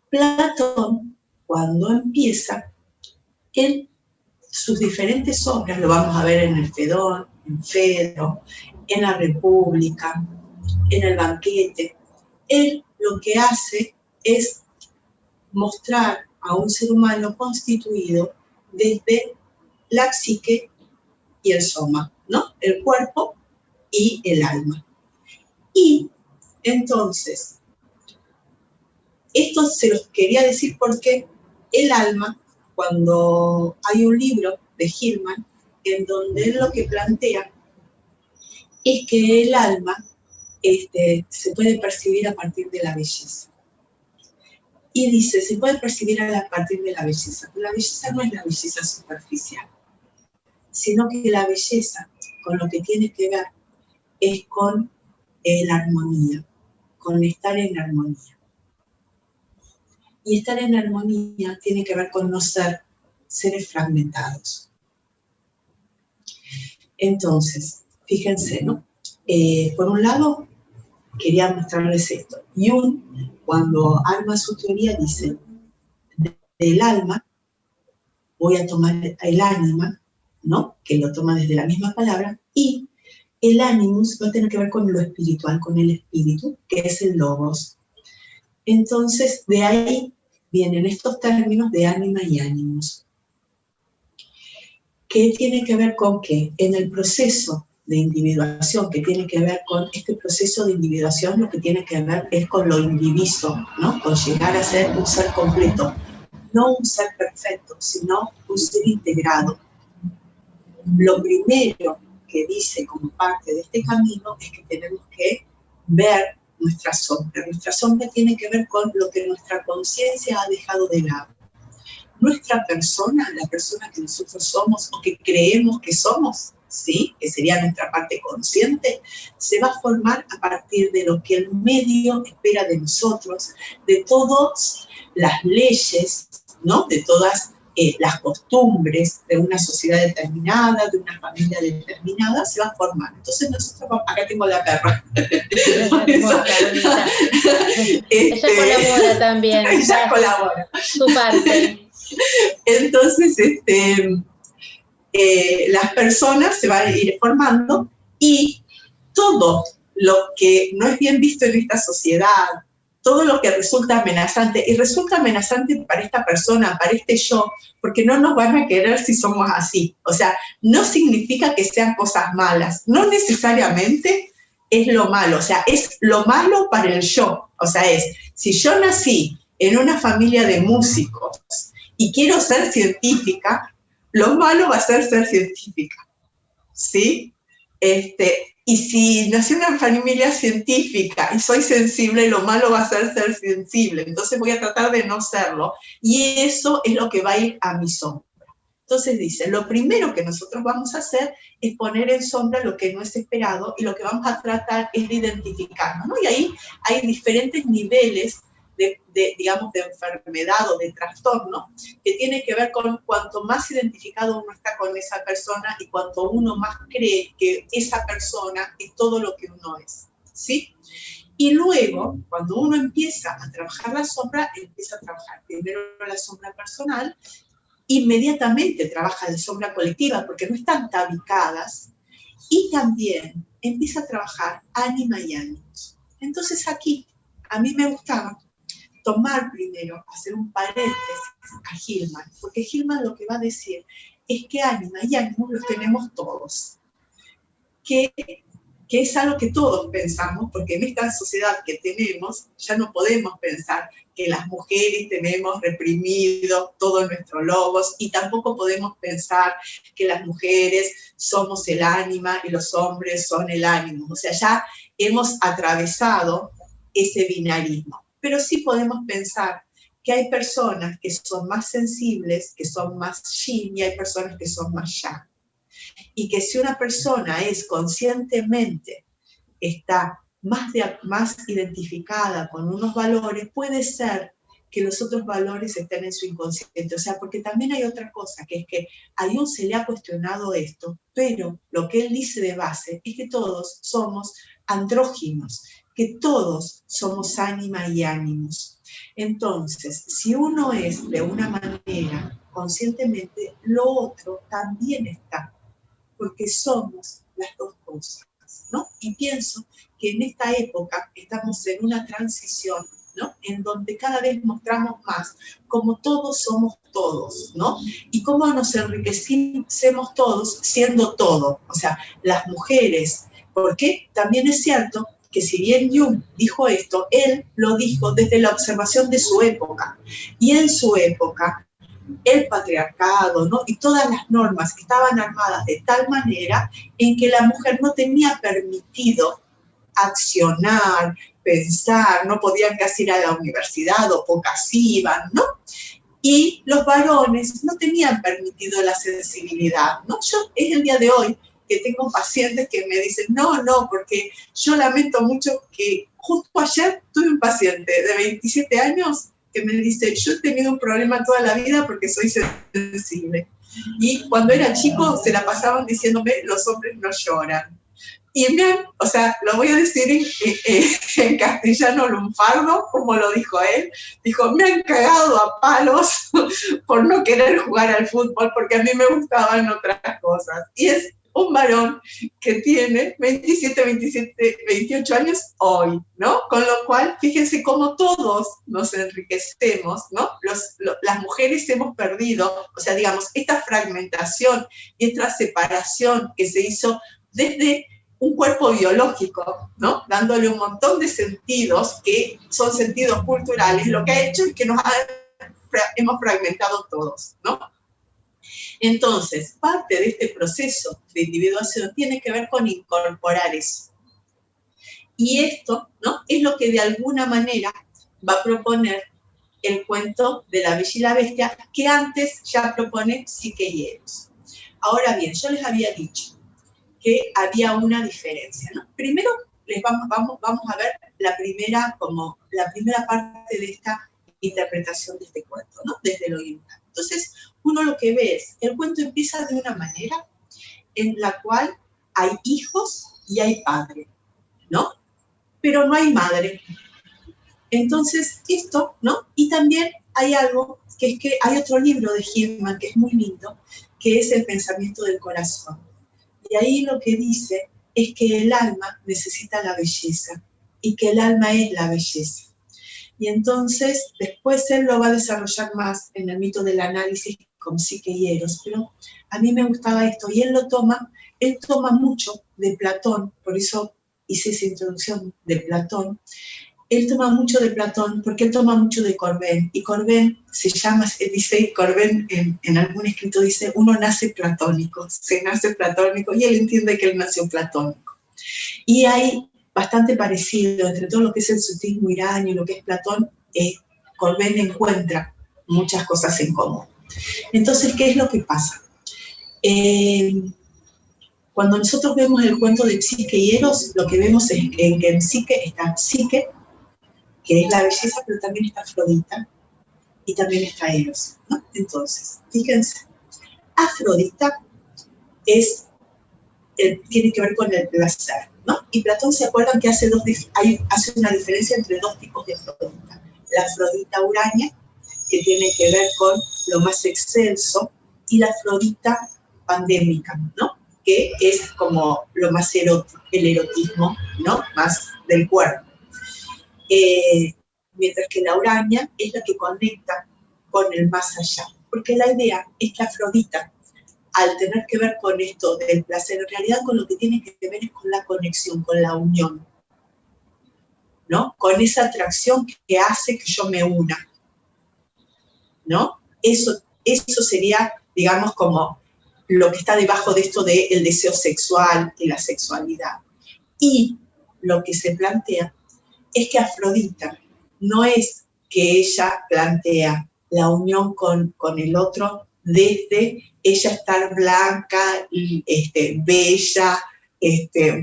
Platón, cuando empieza, en sus diferentes obras, lo vamos a ver en el Fedón, en Fedro, en la República, en el Banquete, él lo que hace es mostrar a un ser humano constituido desde la psique y el soma, ¿no? El cuerpo y el alma. Y entonces, esto se los quería decir porque el alma, cuando hay un libro de Hillman, en donde él lo que plantea es que el alma se puede percibir a partir de la belleza. Y dice, se puede percibir a partir de la belleza, pero la belleza no es la belleza superficial, sino que la belleza, con lo que tiene que ver, es con la armonía, con estar en armonía. Y estar en armonía tiene que ver con no ser seres fragmentados. Entonces, fíjense, ¿no? Por un lado, quería mostrarles esto. Jung, cuando arma su teoría, dice, del alma voy a tomar el ánima, ¿no? Que lo toma desde la misma palabra, y el animus va a tener que ver con lo espiritual, con el espíritu, que es el logos. Entonces, de ahí vienen estos términos de ánima y ánimos. ¿Qué tiene que ver con qué? En el proceso de individuación, que tiene que ver con este proceso de individuación, lo que tiene que ver es con lo indiviso, ¿no? Con llegar a ser un ser completo. No un ser perfecto, sino un ser integrado. Lo primero que dice como parte de este camino es que tenemos que ver nuestra sombra. Nuestra sombra tiene que ver con lo que nuestra conciencia ha dejado de lado. Nuestra persona, la persona que nosotros somos o que creemos que somos, ¿sí? Que sería nuestra parte consciente, se va a formar a partir de lo que el medio espera de nosotros, de todas las leyes, ¿no? De todas las costumbres de una sociedad determinada, de una familia determinada, se van formando. Entonces nosotros, acá tengo la perra.
Hermosa, bonita. Ella colabora también.
Ella colabora.
Su parte.
Entonces, las personas se van a ir formando y todo lo que no es bien visto en esta sociedad, todo lo que resulta amenazante, y resulta amenazante para esta persona, para este yo, porque no nos van a querer si somos así. O sea, no significa que sean cosas malas, no necesariamente es lo malo, o sea, es lo malo para el yo. O sea, si yo nací en una familia de músicos y quiero ser científica, lo malo va a ser científica, ¿sí? Y si nací en una familia científica y soy sensible, lo malo va a ser sensible. Entonces voy a tratar de no serlo. Y eso es lo que va a ir a mi sombra. Entonces dice, lo primero que nosotros vamos a hacer es poner en sombra lo que no es esperado y lo que vamos a tratar es de identificarnos, ¿no? Y ahí hay diferentes niveles digamos, de enfermedad o de trastorno, que tiene que ver con cuanto más identificado uno está con esa persona y cuanto uno más cree que esa persona es todo lo que uno es, ¿sí? Y luego, cuando uno empieza a trabajar la sombra, empieza a trabajar primero la sombra personal, inmediatamente trabaja la sombra colectiva, porque no están tabicadas, y también empieza a trabajar ánima y ánimos. Entonces aquí, a mí me gustaba tomar primero, hacer un paréntesis a Hillman, porque Hillman lo que va a decir es que ánima y ánimos los tenemos todos, que es algo que todos pensamos, porque en esta sociedad que tenemos ya no podemos pensar que las mujeres tenemos reprimido todos nuestros lobos, y tampoco podemos pensar que las mujeres somos el ánima y los hombres son el ánimo. O sea, ya hemos atravesado ese binarismo. Pero sí podemos pensar que hay personas que son más sensibles, que son más yin, y hay personas que son más yang. Y que si una persona es conscientemente, está más identificada con unos valores, puede ser que los otros valores estén en su inconsciente. O sea, porque también hay otra cosa, que es que a Jung se le ha cuestionado esto, pero lo que él dice de base es que todos somos andróginos, que todos somos ánima y ánimos. Entonces, si uno es de una manera conscientemente, lo otro también está, porque somos las dos cosas, ¿no? Y pienso que en esta época estamos en una transición, ¿no? En donde cada vez mostramos más cómo todos somos todos, ¿no? Y cómo nos enriquecemos todos siendo todo. O sea, las mujeres, porque también es cierto que si bien Jung dijo esto, él lo dijo desde la observación de su época. Y en su época, el patriarcado, ¿no? Y todas las normas estaban armadas de tal manera en que la mujer no tenía permitido accionar, pensar, no podían casi ir a la universidad o pocas iban, ¿no? Y los varones no tenían permitido la sensibilidad, ¿no? Yo es el día de hoy que tengo pacientes que me dicen, no, porque yo lamento mucho que justo ayer tuve un paciente de 27 años que me dice, yo he tenido un problema toda la vida porque soy sensible. Y cuando era chico se la pasaban diciéndome, los hombres no lloran. Y o sea, lo voy a decir en castellano lunfardo, como lo dijo él, dijo, me han cagado a palos por no querer jugar al fútbol, porque a mí me gustaban otras cosas. Y es un varón que tiene 28 años hoy, ¿no? Con lo cual, fíjense cómo todos nos enriquecemos, ¿no? Las mujeres hemos perdido, o sea, digamos, esta fragmentación y esta separación que se hizo desde un cuerpo biológico, ¿no? Dándole un montón de sentidos que son sentidos culturales, lo que ha hecho es que hemos fragmentado todos, ¿no? Entonces, parte de este proceso de individuación tiene que ver con incorporar eso. Y esto, ¿no? Es lo que de alguna manera va a proponer el cuento de La Bella y la Bestia, que antes ya propone Psique y Eros. Ahora bien, yo les había dicho que había una diferencia, ¿no? Primero, vamos a ver la primera parte de esta interpretación de este cuento, ¿no? Desde lo junguiano. Entonces, uno lo que ve es, el cuento empieza de una manera en la cual hay hijos y hay padre, ¿no? Pero no hay madre. Entonces, esto, ¿no? Y también hay algo, que es que hay otro libro de Hillman que es muy lindo, que es El pensamiento del corazón. Y ahí lo que dice es que el alma necesita la belleza y que el alma es la belleza. Y entonces, después él lo va a desarrollar más en el mito del análisis con Psique y Eros, pero a mí me gustaba esto, y él toma mucho de Platón, por eso hice esa introducción de Platón. Él toma mucho de Platón porque él toma mucho de Corbén, y Corbén se llama, dice Corbén en algún escrito, dice, uno nace platónico, se nace platónico, y él entiende que él nació platónico. Y hay bastante parecido entre todo lo que es el sufismo iranio y lo que es Platón, Corbén encuentra muchas cosas en común. Entonces, ¿qué es lo que pasa? Cuando nosotros vemos el cuento de Psique y Eros, lo que vemos es que en Psique está Psique, que es la belleza, pero también está Afrodita, y también está Eros, ¿no? Entonces, fíjense, Afrodita tiene que ver con el placer, ¿no? Y Platón, ¿se acuerdan que hace una diferencia entre dos tipos de Afrodita? La Afrodita urania, que tiene que ver con lo más excelso, y la Afrodita pandémica, ¿no? Que es como lo más erótico, el erotismo, ¿no? Más del cuerpo. Mientras que la urania es la que conecta con el más allá. Porque la idea es que Afrodita, al tener que ver con esto del placer, en realidad con lo que tiene que ver es con la conexión, con la unión, ¿no? Con esa atracción que hace que yo me una, ¿no? Eso sería, digamos, como lo que está debajo de esto del deseo sexual y la sexualidad. Y lo que se plantea es que Afrodita no es que ella plantea la unión con el otro desde ella estar blanca, bella,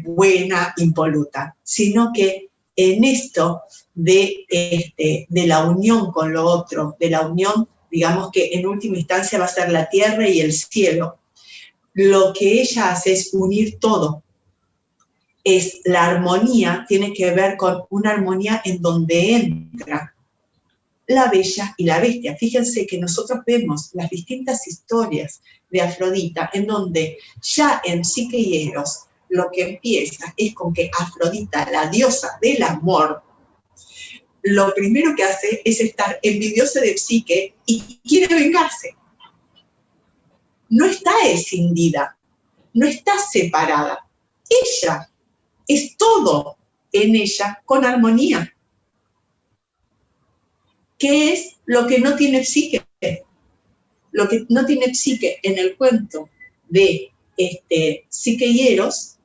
buena, impoluta, sino que en esto de la unión con lo otro, de la unión, digamos que en última instancia va a ser la tierra y el cielo, lo que ella hace es unir todo. Es la armonía, tiene que ver con una armonía en donde entra la bella y la bestia. Fíjense que nosotros vemos las distintas historias de Afrodita, en donde ya en Psique y Eros lo que empieza es con que Afrodita, la diosa del amor, lo primero que hace es estar envidiosa de Psique y quiere vengarse. No está escindida, no está separada. Ella es todo en ella con armonía. ¿Qué es lo que no tiene Psique? Lo que no tiene Psique en el cuento de Psique y Eros,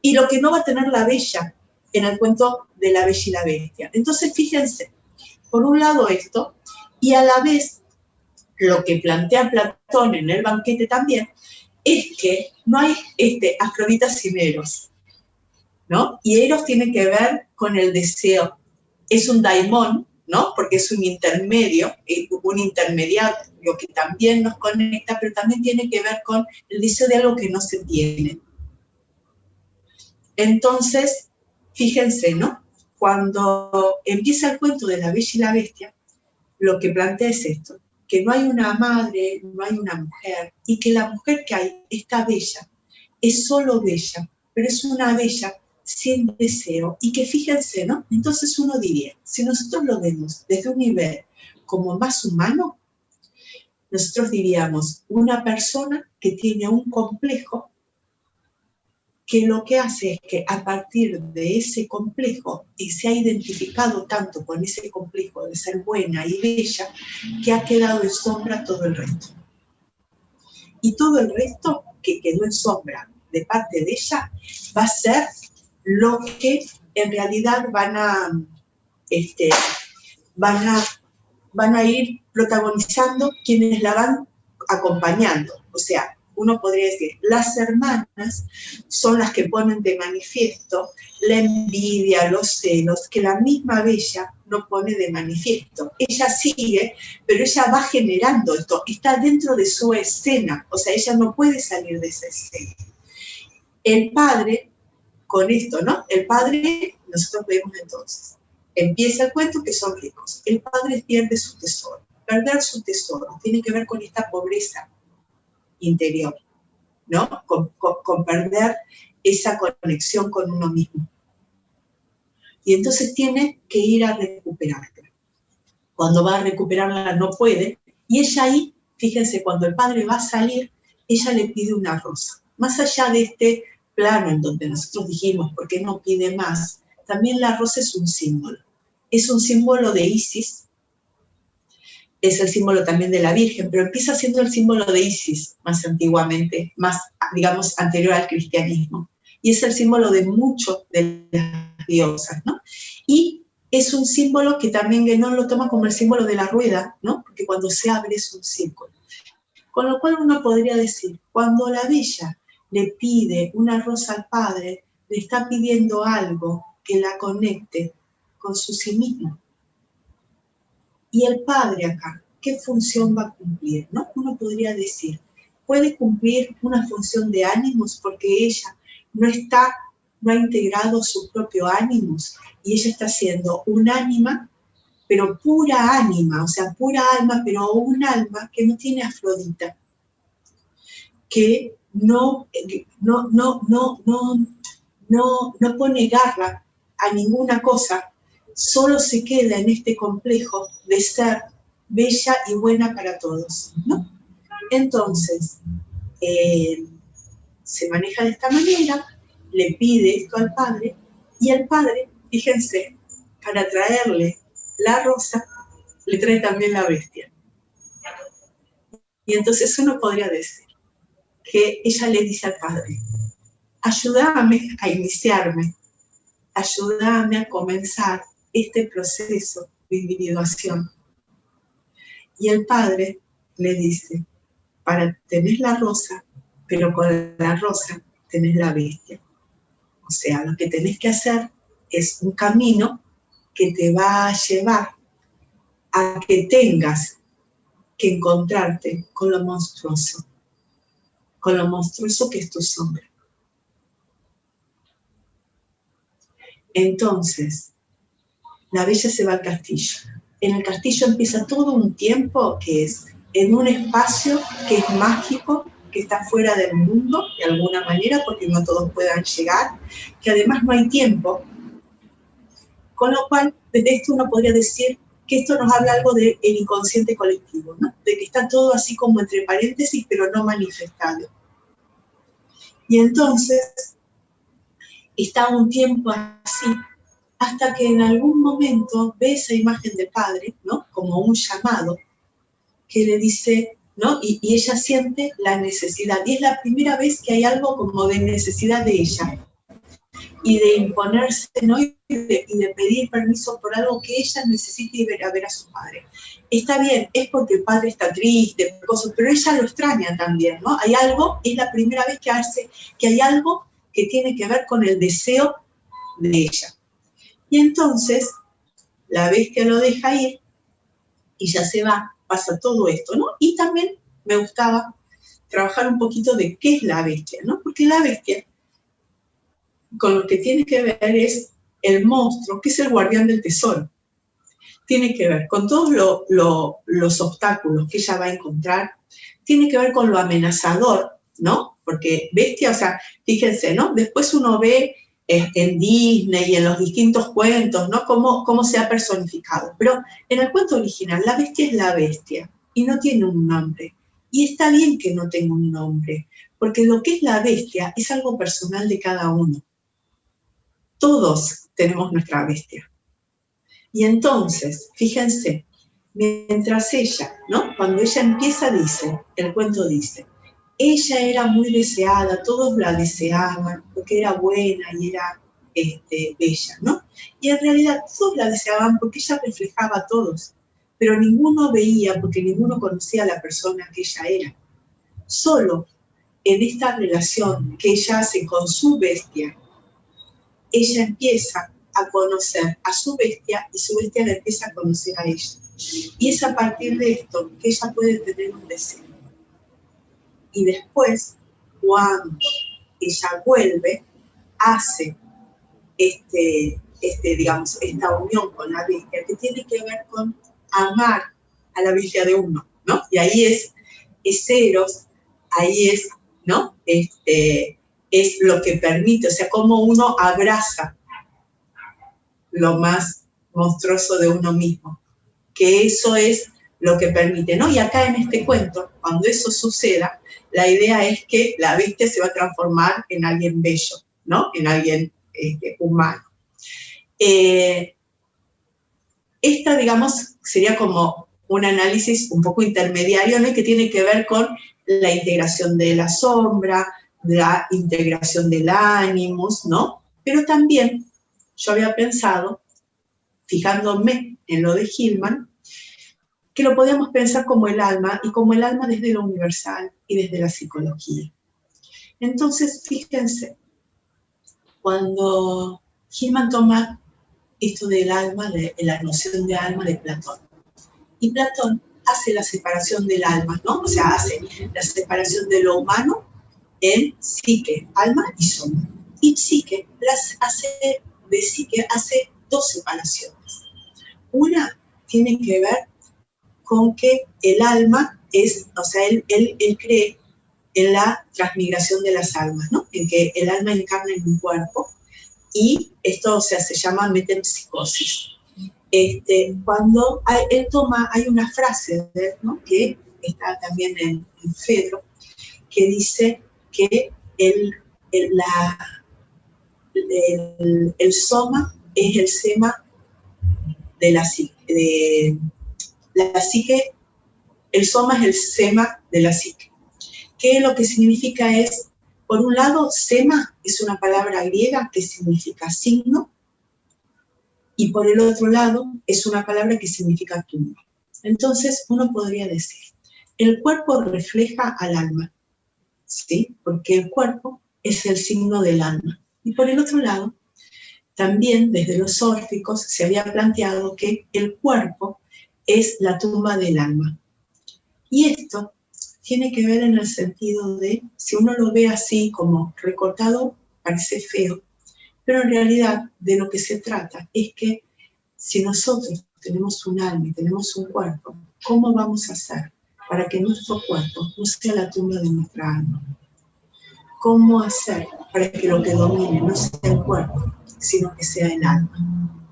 y lo que no va a tener la bella en el cuento de la bella y la bestia. Entonces, fíjense, por un lado esto, y a la vez lo que plantea Platón en el banquete también, es que no hay Afrodita sin Eros, ¿no? Y Eros tiene que ver con el deseo. Es un daimón, ¿no? Porque es un intermediario que también nos conecta, pero también tiene que ver con el deseo de algo que no se tiene. Entonces, fíjense, ¿no? Cuando empieza el cuento de la bella y la bestia, lo que plantea es esto, que no hay una madre, no hay una mujer, y que la mujer que hay está bella, es solo bella, pero es una bella sin deseo, y que fíjense, ¿no? Entonces uno diría, si nosotros lo vemos desde un nivel como más humano, nosotros diríamos una persona que tiene un complejo, que lo que hace es que a partir de ese complejo, y se ha identificado tanto con ese complejo de ser buena y bella, que ha quedado en sombra todo el resto. Y todo el resto que quedó en sombra de parte de ella va a ser lo que en realidad van a ir protagonizando quienes la van acompañando. O sea, uno podría decir, las hermanas son las que ponen de manifiesto la envidia, los celos, que la misma Bella no pone de manifiesto. Ella sigue, pero ella va generando esto, está dentro de su escena, o sea, ella no puede salir de esa escena. El padre, con esto, ¿no? El padre, nosotros vemos entonces, empieza el cuento que son ricos. El padre pierde su tesoro. Perder su tesoro tiene que ver con esta pobreza interior, ¿no? Con perder esa conexión con uno mismo. Y entonces tiene que ir a recuperarla. Cuando va a recuperarla no puede. Y ella ahí, fíjense, cuando el padre va a salir, ella le pide una rosa. Más allá de este plano en donde nosotros dijimos, ¿por qué no pide más? También la rosa es un símbolo. Es un símbolo de Isis, es el símbolo también de la Virgen, pero empieza siendo el símbolo de Isis más antiguamente, más, digamos, anterior al cristianismo. Y es el símbolo de muchos de las diosas, ¿no? Y es un símbolo que también Guénon lo toma como el símbolo de la rueda, ¿no? Porque cuando se abre es un círculo. Con lo cual uno podría decir, cuando la Bella le pide una rosa al padre, le está pidiendo algo que la conecte con su sí mismo. Y el padre acá, ¿qué función va a cumplir? ¿No? Uno podría decir, puede cumplir una función de ánimos porque ella no ha integrado su propio ánimos y ella está siendo un ánima, pero pura ánima, o sea, pura alma, pero un alma que no tiene Afrodita, que no pone garra a ninguna cosa, solo se queda en este complejo de ser bella y buena para todos, ¿no? Entonces, se maneja de esta manera, le pide esto al padre, y el padre, fíjense, para traerle la rosa, le trae también la bestia. Y entonces uno podría decir que ella le dice al padre, ayúdame a iniciarme, ayúdame a comenzar este proceso de individuación. Y el padre le dice, para tener la rosa, pero con la rosa tenés la bestia. O sea, lo que tenés que hacer es un camino que te va a llevar a que tengas que encontrarte con lo monstruoso que es tu sombra. Entonces, la Bella se va al castillo. En el castillo empieza todo un tiempo que es en un espacio que es mágico, que está fuera del mundo, de alguna manera, porque no todos puedan llegar, que además no hay tiempo. Con lo cual, desde esto uno podría decir que esto nos habla algo del inconsciente colectivo, ¿no? De que está todo así como entre paréntesis, pero no manifestado. Y entonces, está un tiempo así, hasta que en algún momento ve esa imagen del padre, ¿no? Como un llamado, que le dice, ¿no? Y ella siente la necesidad. Y es la primera vez que hay algo como de necesidad de ella. Y de imponerse, ¿no? Y de pedir permiso por algo que ella necesita y ver a ver a su padre. Está bien, es porque el padre está triste, cosas, pero ella lo extraña también, ¿no? Hay algo, es la primera vez que hay algo que tiene que ver con el deseo de ella. Y entonces, la bestia lo deja ir y ya se va, pasa todo esto, ¿no? Y también me gustaba trabajar un poquito de qué es la bestia, ¿no? Porque la bestia, con lo que tiene que ver es el monstruo, que es el guardián del tesoro. Tiene que ver con todos los obstáculos que ella va a encontrar, tiene que ver con lo amenazador, ¿no? Porque bestia, o sea, fíjense, ¿no? Después uno ve en Disney y en los distintos cuentos, ¿no? Cómo se ha personificado. Pero en el cuento original, la bestia es la bestia y no tiene un nombre. Y está bien que no tenga un nombre, porque lo que es la bestia es algo personal de cada uno. Todos tenemos nuestra bestia. Y entonces, fíjense, mientras ella, ¿no? Cuando ella empieza, dice, el cuento dice, ella era muy deseada, todos la deseaban, porque era buena y era bella, ¿no? Y en realidad todos la deseaban porque ella reflejaba a todos, pero ninguno veía porque ninguno conocía a la persona que ella era. Solo en esta relación que ella hace con su bestia, ella empieza a conocer a su bestia y su bestia la empieza a conocer a ella. Y es a partir de esto que ella puede tener un deseo. Y después, cuando ella vuelve, hace digamos, esta unión con la bestia que tiene que ver con amar a la bestia de uno, ¿no? Y ahí es Eros, ahí es, ¿no? Es lo que permite, o sea, cómo uno abraza lo más monstruoso de uno mismo, que eso es lo que permite, ¿no? Y acá en este cuento, cuando eso suceda, la idea es que la bestia se va a transformar en alguien bello, ¿no? En alguien humano. Esta, digamos, sería como un análisis un poco intermediario, ¿no? Que tiene que ver con la integración de la sombra, la integración del ánimos, ¿no? Pero también yo había pensado, fijándome en lo de Hillman, que lo podemos pensar como el alma, y como el alma desde lo universal y desde la psicología. Entonces, fíjense, cuando Hillman toma esto del alma, de la noción de alma de Platón, y Platón hace la separación del alma, ¿no? O sea, hace la separación de lo humano en psique, alma y sombra. Y psique de psique hace dos separaciones. Una tiene que ver con que el alma es, o sea, él cree en la transmigración de las almas, ¿no? En que el alma encarna en un cuerpo, y esto, o sea, se llama metempsicosis. Cuando él toma, hay una frase de él, ¿no? Que está también en Fedro, que dice que el soma es el sema de la psique, el soma es el sema de la psique, que lo que significa es, por un lado, sema es una palabra griega que significa signo, y por el otro lado es una palabra que significa tumba. Entonces uno podría decir, el cuerpo refleja al alma, ¿sí? Porque el cuerpo es el signo del alma. Y por el otro lado, también desde los órficos se había planteado que el cuerpo es la tumba del alma. Y esto tiene que ver en el sentido de, si uno lo ve así como recortado, parece feo, pero en realidad de lo que se trata es que si nosotros tenemos un alma y tenemos un cuerpo, ¿cómo vamos a hacer para que nuestro cuerpo no sea la tumba de nuestra alma? ¿Cómo hacer para que lo que domine no sea el cuerpo, sino que sea el alma?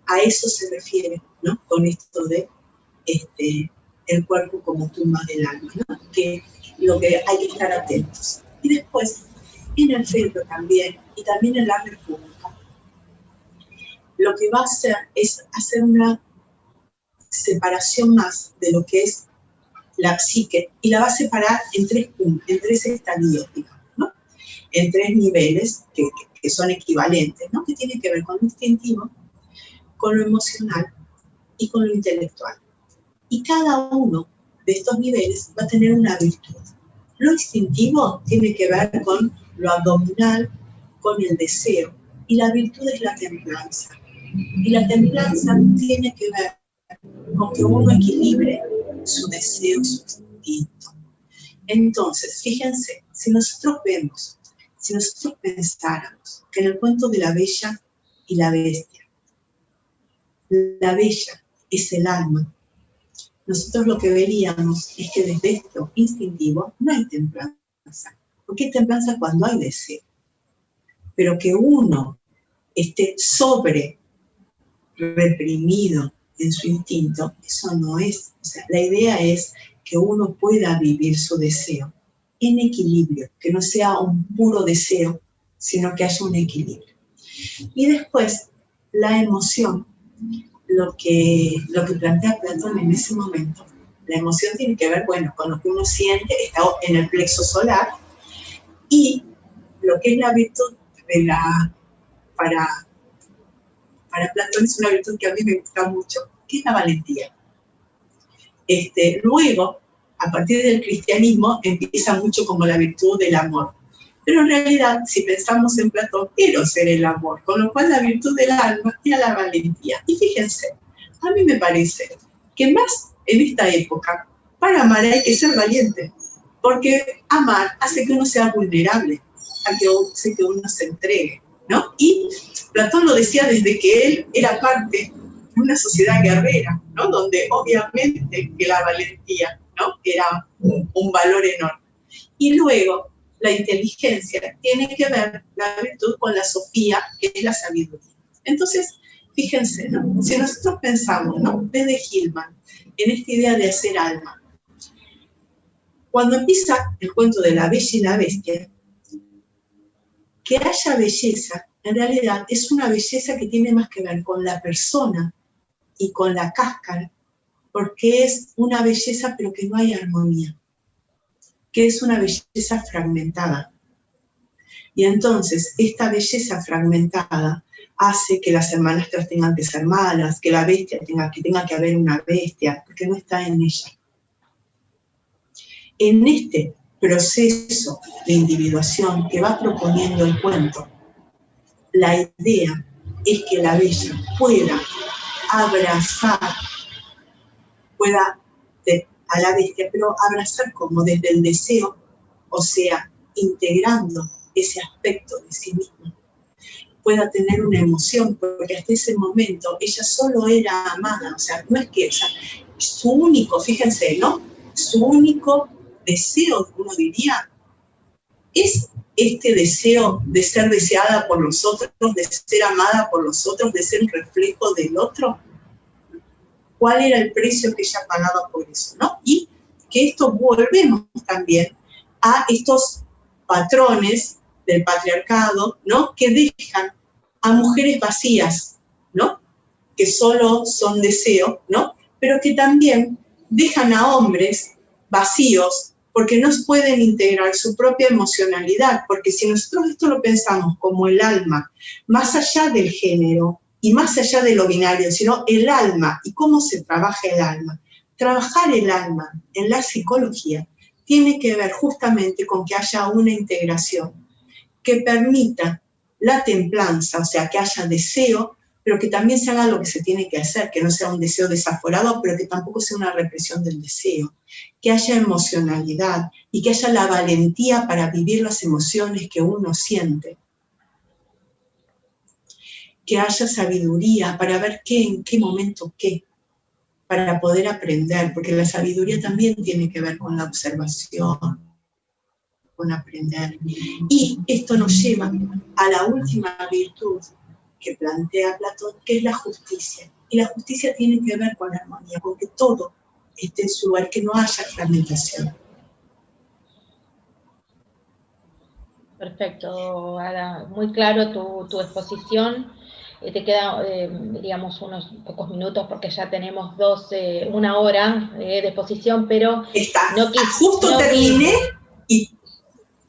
A eso se refiere, ¿no? Con esto de el cuerpo como tumba del alma, ¿no? Que lo que hay que estar atentos. Y después, en el Fedro también, y también en la República, lo que va a hacer es hacer una separación más de lo que es la psique, y la va a separar en tres estadios, digamos, ¿no? En tres niveles que son equivalentes, ¿no? Que tienen que ver con lo instintivo, con lo emocional y con lo intelectual. Y cada uno de estos niveles va a tener una virtud. Lo instintivo tiene que ver con lo abdominal, con el deseo, y la virtud es la templanza. Y la templanza tiene que ver con que uno equilibre su deseo y su instinto. Entonces, fíjense, si nosotros pensáramos que en el cuento de la Bella y la Bestia, la Bella es el alma, nosotros lo que veríamos es que desde esto instintivo no hay templanza. Porque hay templanza cuando hay deseo. Pero que uno esté sobre reprimido en su instinto, eso no es. O sea, la idea es que uno pueda vivir su deseo en equilibrio, que no sea un puro deseo, sino que haya un equilibrio. Y después, la emoción, lo que plantea Platón en ese momento, la emoción tiene que ver, bueno, con lo que uno siente, está en el plexo solar, y lo que es la virtud para Platón es una virtud que a mí me gusta mucho, que es la valentía. Luego, a partir del cristianismo empieza mucho como la virtud del amor. Pero en realidad, si pensamos en Platón, Eros era el amor, con lo cual la virtud del alma era la valentía. Y fíjense, a mí me parece que más en esta época, para amar hay que ser valiente, porque amar hace que uno sea vulnerable, hace que uno se entregue, ¿no? Y Platón lo decía desde que él era parte de una sociedad guerrera, ¿no? Donde obviamente que la valentía, ¿no? Era un valor enorme. Y luego, la inteligencia tiene que ver la virtud con la sofía, que es la sabiduría. Entonces, fíjense, ¿no? Si nosotros pensamos, ¿no? Desde Hillman, en esta idea de hacer alma, cuando empieza el cuento de la Bella y la Bestia, que haya belleza, en realidad es una belleza que tiene más que ver con la persona y con la cáscara, porque es una belleza pero que no hay armonía, que es una belleza fragmentada. Y entonces esta belleza fragmentada hace que las hermanastras tengan que ser malas, que la bestia tenga que haber una bestia, porque no está en ella. En este proceso de individuación que va proponiendo el cuento, la idea es que la bella pueda abrazar, a la bestia, pero abrazar como desde el deseo, o sea, integrando ese aspecto de sí misma, pueda tener una emoción, porque hasta ese momento ella solo era amada, o sea, no es que ella, su único, fíjense, ¿no? Su único deseo, uno diría, es este deseo de ser deseada por los otros, de ser amada por los otros, de ser un reflejo del otro. ¿Cuál era el precio que ella pagaba por eso, ¿no? Y que esto volvemos también a estos patrones del patriarcado, ¿no? Que dejan a mujeres vacías, ¿no? Que solo son deseo, ¿no? Pero que también dejan a hombres vacíos porque no pueden integrar su propia emocionalidad, porque si nosotros esto lo pensamos como el alma, más allá del género y más allá de lo binario, sino el alma y cómo se trabaja el alma. Trabajar el alma en la psicología tiene que ver justamente con que haya una integración que permita la templanza, o sea, que haya deseo, pero que también se haga lo que se tiene que hacer, que no sea un deseo desaforado, pero que tampoco sea una represión del deseo, que haya emocionalidad y que haya la valentía para vivir las emociones que uno siente, que haya sabiduría para ver qué, en qué momento qué, para poder aprender, porque la sabiduría también tiene que ver con la observación, con aprender. Y esto nos lleva a la última virtud que plantea Platón, que es la justicia. Y la justicia tiene que ver con la armonía, con que todo esté en su lugar, que no haya fragmentación.
Perfecto, Ada. Muy claro tu exposición. Te queda, digamos, unos pocos minutos porque ya tenemos una hora de exposición, pero
justo terminé y...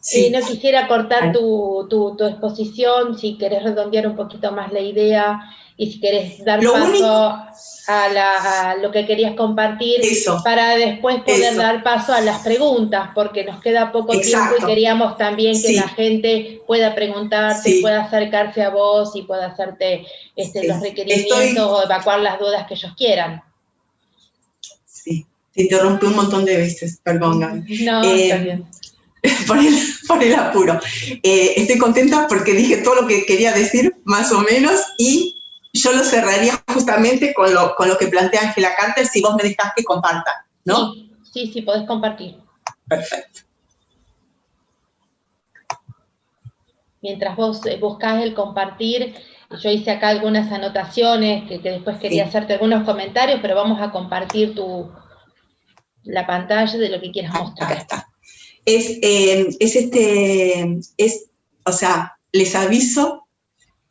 Sí. No quisiera cortar tu exposición, si querés redondear un poquito más la idea y si querés dar paso a lo que querías compartir, para después poder dar paso a las preguntas, porque nos queda poco tiempo y queríamos también que la gente pueda preguntarte, pueda acercarse a vos y pueda hacerte los requerimientos o evacuar las dudas que ellos quieran.
Sí, te interrumpí un montón de veces, perdón, Gaby.
No, está bien.
Por el apuro. Estoy contenta porque dije todo lo que quería decir, más o menos, y yo lo cerraría justamente con lo que plantea Angela Carter, si vos me dejás que comparta, ¿no?
Sí, podés compartir.
Perfecto.
Mientras vos buscás el compartir, yo hice acá algunas anotaciones que después quería hacerte algunos comentarios, pero vamos a compartir la pantalla de lo que quieras mostrar.
Acá está. O sea, les aviso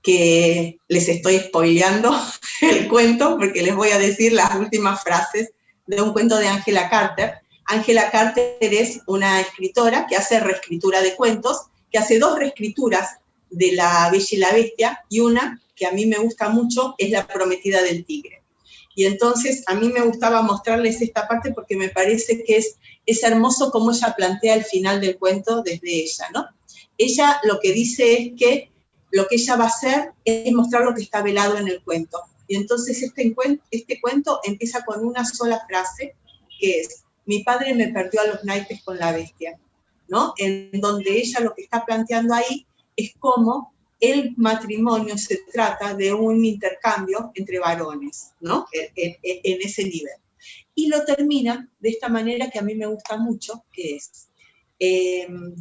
que les estoy spoileando el cuento, porque les voy a decir las últimas frases de un cuento de Angela Carter. Angela Carter es una escritora que hace reescritura de cuentos, que hace 2 reescrituras de La Bella y la Bestia, y una que a mí me gusta mucho es La Prometida del Tigre. Y entonces a mí me gustaba mostrarles esta parte porque me parece que es hermoso cómo ella plantea el final del cuento desde ella, ¿no? Ella lo que dice es que lo que ella va a hacer es mostrar lo que está velado en el cuento. Y entonces este cuento empieza con una sola frase, que es: mi padre me perdió a los naipes con la bestia, ¿no? En donde ella lo que está planteando ahí es cómo el matrimonio se trata de un intercambio entre varones, ¿no? En ese nivel. Y lo termina de esta manera que a mí me gusta mucho, que es,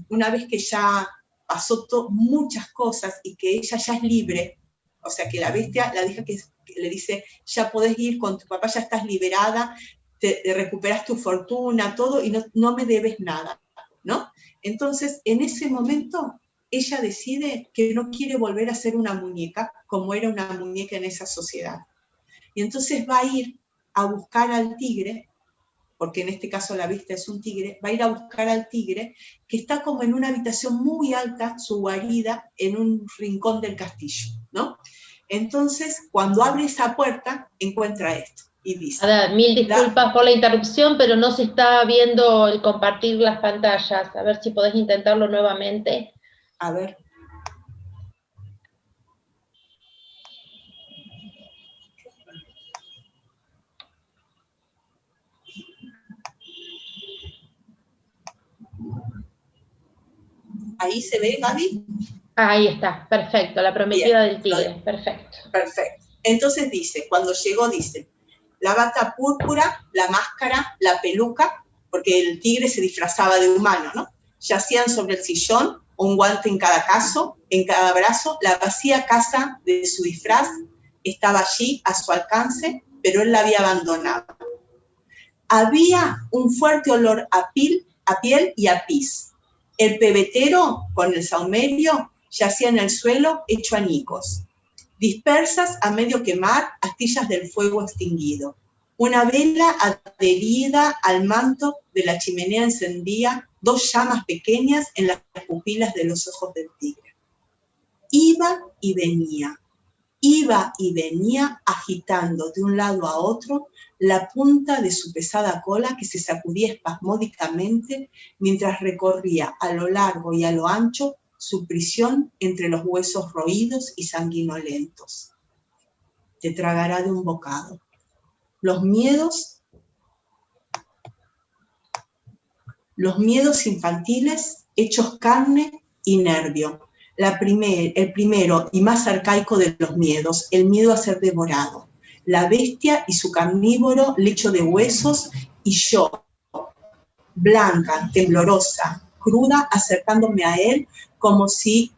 una vez que ya pasó muchas cosas y que ella ya es libre, o sea, que la bestia la deja que le dice, ya podés ir con tu papá, ya estás liberada, te recuperas tu fortuna, todo, y no me debes nada, ¿no? Entonces, en ese momento, ella decide que no quiere volver a ser una muñeca, como era una muñeca en esa sociedad. Y entonces va a ir a buscar al tigre, porque en este caso la bestia es un tigre, va a ir a buscar al tigre, que está como en una habitación muy alta, su guarida, en un rincón del castillo, ¿no? Entonces, cuando abre esa puerta, encuentra esto. Y dice,
Ada, mil disculpas por la interrupción, pero no se está viendo el compartir las pantallas. A ver si podés intentarlo nuevamente.
A ver. ¿Ahí se ve, Gaby?
Ahí está, perfecto, la prometida del tigre, perfecto.
Perfecto. Entonces dice, cuando llegó dice, la bata púrpura, la máscara, la peluca, porque el tigre se disfrazaba de humano, ¿no? Yacían sobre el sillón, un guante en cada caso, en cada brazo, la vacía casa de su disfraz estaba allí a su alcance, pero él la había abandonado. Había un fuerte olor a piel y a pis. El pebetero, con el saumerio, yacía en el suelo hecho añicos. Dispersas a medio quemar, astillas del fuego extinguido. Una vela adherida al manto de la chimenea encendía 2 llamas pequeñas en las pupilas de los ojos del tigre. Iba y venía agitando de un lado a otro la punta de su pesada cola que se sacudía espasmódicamente mientras recorría a lo largo y a lo ancho su prisión entre los huesos roídos y sanguinolentos. Te tragará de un bocado. Los miedos infantiles hechos carne y nervio. El primero y más arcaico de los miedos, el miedo a ser devorado. La bestia y su carnívoro lecho de huesos y yo, blanca, temblorosa, cruda, acercándome a él como si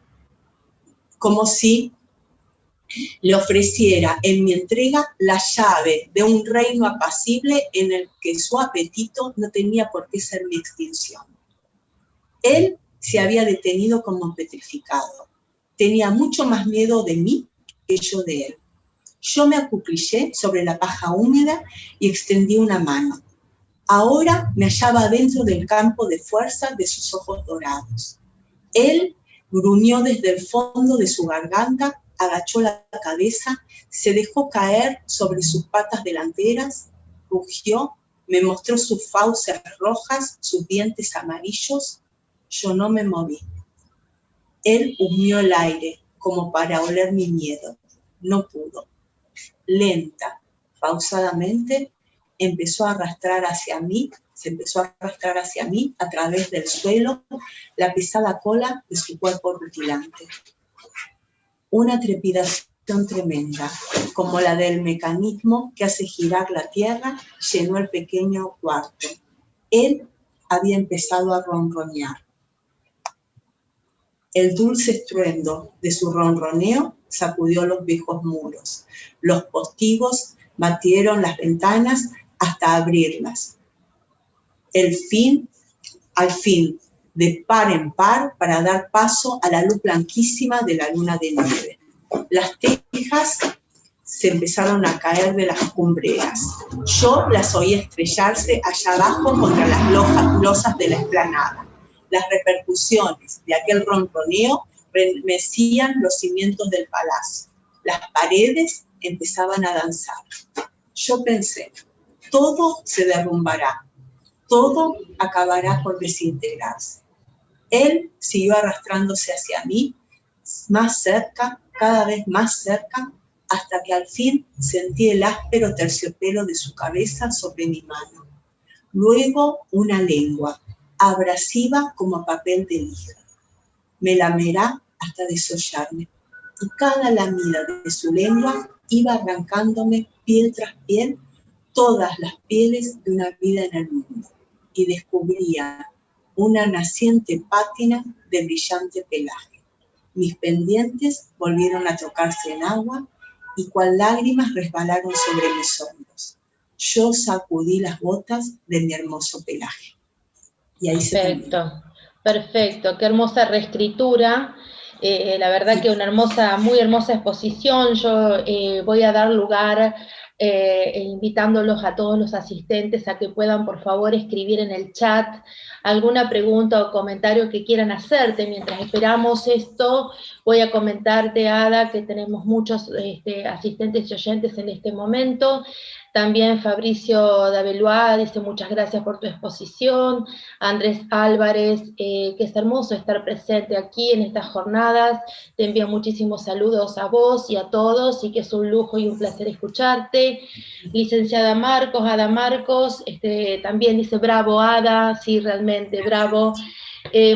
le ofreciera en mi entrega la llave de un reino apacible en el que su apetito no tenía por qué ser mi extinción. Él se había detenido como petrificado. Tenía mucho más miedo de mí que yo de él. Yo me acuclillé sobre la paja húmeda y extendí una mano. Ahora me hallaba dentro del campo de fuerza de sus ojos dorados. Él gruñó desde el fondo de su garganta, agachó la cabeza, se dejó caer sobre sus patas delanteras, rugió, me mostró sus fauces rojas, sus dientes amarillos. Yo no me moví. Él humeó el aire como para oler mi miedo. No pudo. Lenta, pausadamente, se empezó a arrastrar hacia mí a través del suelo la pesada cola de su cuerpo rutilante. Una trepidación tremenda, como la del mecanismo que hace girar la tierra, llenó el pequeño cuarto. Él había empezado a ronronear. El dulce estruendo de su ronroneo sacudió los viejos muros. Los postigos batieron las ventanas hasta abrirlas. Al fin, de par en par, para dar paso a la luz blanquísima de la luna de nieve. Las tejas se empezaron a caer de las cumbreras. Yo las oí estrellarse allá abajo contra las losas de la explanada. Las repercusiones de aquel ronroneo remecían los cimientos del palacio. Las paredes empezaban a danzar. yo pensé, todo se derrumbará, todo acabará por desintegrarse. Él siguió arrastrándose hacia mí, más cerca, cada vez más cerca, hasta que al fin sentí el áspero terciopelo de su cabeza sobre mi mano. Luego una lengua, abrasiva como papel de lija. Me lamerá hasta desollarme, y cada lamida de su lengua iba arrancándome piel tras piel todas las pieles de una vida en el mundo, y descubría una naciente pátina de brillante pelaje. Mis pendientes volvieron a tocarse en agua, y cual lágrimas resbalaron sobre mis hombros. Yo sacudí las gotas de mi hermoso pelaje. Y ahí se terminó.
Perfecto, qué hermosa reescritura. La verdad que una hermosa, muy hermosa exposición. Yo voy a dar lugar, invitándolos a todos los asistentes a que puedan por favor escribir en el chat alguna pregunta o comentario que quieran hacerte. Mientras esperamos esto, voy a comentarte, Ada, que tenemos muchos asistentes y oyentes en este momento. También Fabricio Davelois dice muchas gracias por tu exposición. Andrés Álvarez, que es hermoso estar presente aquí en estas jornadas. Te envío muchísimos saludos a vos y a todos, y que es un lujo y un placer escucharte. Licenciada Marcos, Ada Marcos, también dice bravo Ada, sí, realmente bravo.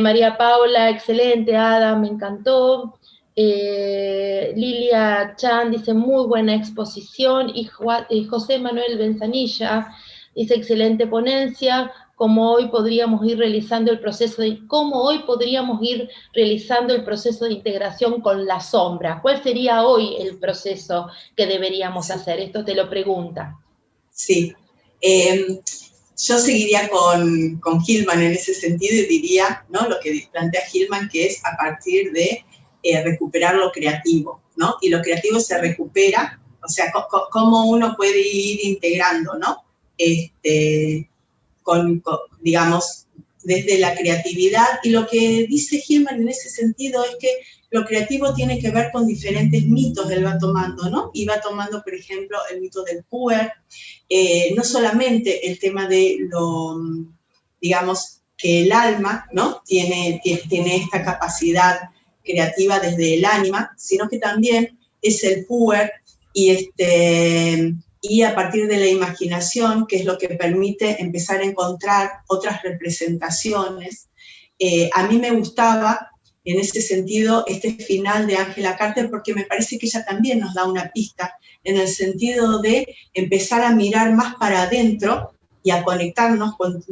María Paula, excelente Ada, me encantó. Lilia Chan dice muy buena exposición, y José Manuel Benzanilla dice excelente ponencia, cómo hoy podríamos ir realizando el proceso de integración con la sombra. ¿Cuál sería hoy el proceso que deberíamos hacer? Esto te lo pregunta.
Sí, yo seguiría con Hillman en ese sentido y diría, ¿no?, lo que plantea Hillman, que es a partir de recuperar lo creativo, ¿no? Y lo creativo se recupera, o sea, cómo uno puede ir integrando, ¿no? Digamos, desde la creatividad. Y lo que dice Hillman en ese sentido es que lo creativo tiene que ver con diferentes mitos que él va tomando, ¿no? Y va tomando, por ejemplo, el mito del puer, no solamente el tema de lo, digamos, que el alma, ¿no?, tiene esta capacidad creativa desde el ánima, sino que también es el puer y a partir de la imaginación, que es lo que permite empezar a encontrar otras representaciones. A mí me gustaba, en ese sentido, este final de Angela Carter, porque me parece que ella también nos da una pista, en el sentido de empezar a mirar más para adentro y a conectarnos con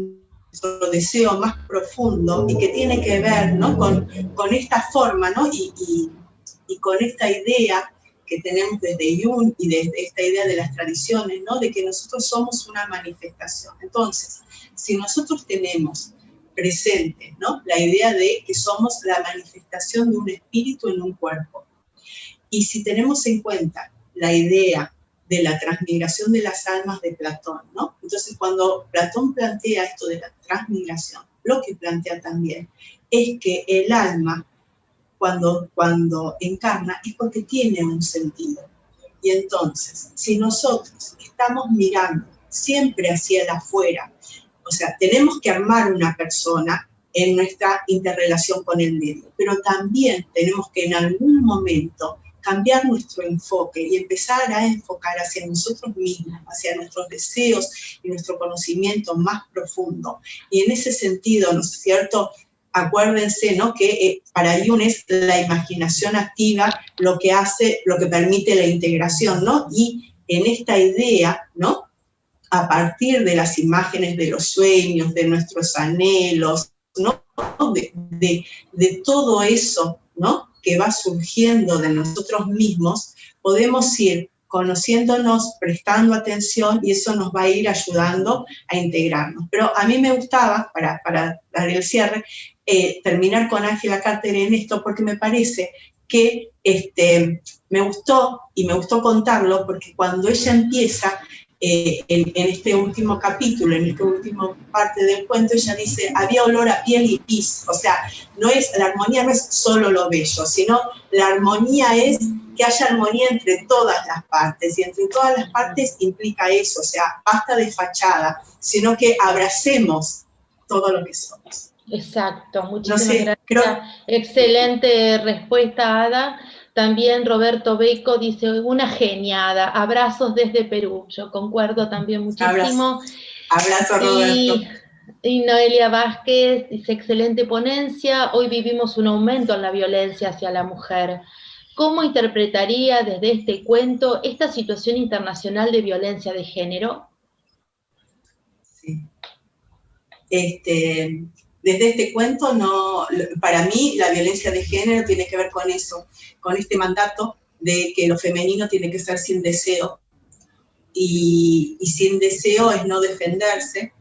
nuestro deseo más profundo, y que tiene que ver, ¿no?, con esta forma, ¿no?, y con esta idea que tenemos desde Jung y desde esta idea de las tradiciones, ¿no?, de que nosotros somos una manifestación. Entonces, si nosotros tenemos presente, ¿no?, la idea de que somos la manifestación de un espíritu en un cuerpo, y si tenemos en cuenta la idea de la transmigración de las almas de Platón, ¿no? Entonces, cuando Platón plantea esto de la transmigración, lo que plantea también es que el alma, cuando encarna, es porque tiene un sentido. Y entonces, si nosotros estamos mirando siempre hacia el afuera, o sea, tenemos que armar una persona en nuestra interrelación con el medio, pero también tenemos que en algún momento cambiar nuestro enfoque y empezar a enfocar hacia nosotros mismos, hacia nuestros deseos y nuestro conocimiento más profundo. Y en ese sentido, ¿no es cierto?, acuérdense, ¿no?, que para Jung es la imaginación activa lo que permite la integración, ¿no? Y en esta idea, ¿no?, a partir de las imágenes de los sueños, de nuestros anhelos, ¿no?, de todo eso, ¿no?, que va surgiendo de nosotros mismos, podemos ir conociéndonos, prestando atención, y eso nos va a ir ayudando a integrarnos. Pero a mí me gustaba, para dar el cierre, terminar con Angela Carter en esto, porque me parece que me gustó contarlo, porque cuando ella empieza en este último capítulo, en esta última parte del cuento, ella dice, había olor a piel y pis. O sea, la armonía no es solo lo bello, sino la armonía es que haya armonía entre todas las partes, y entre todas las partes implica eso, o sea, basta de fachada, sino que abracemos todo lo que somos.
Exacto, muchísimas gracias.
Creo...
Excelente respuesta, Ada. También Roberto Beco dice, una geniada, abrazos desde Perú. Yo concuerdo también muchísimo.
Abrazo Roberto.
Y Noelia Vázquez dice, excelente ponencia, hoy vivimos un aumento en la violencia hacia la mujer. ¿Cómo interpretaría desde este cuento esta situación internacional de violencia de género?
Sí. Desde este cuento, no, para mí la violencia de género tiene que ver con eso, con este mandato de que lo femenino tiene que ser sin deseo, y sin deseo es no defenderse,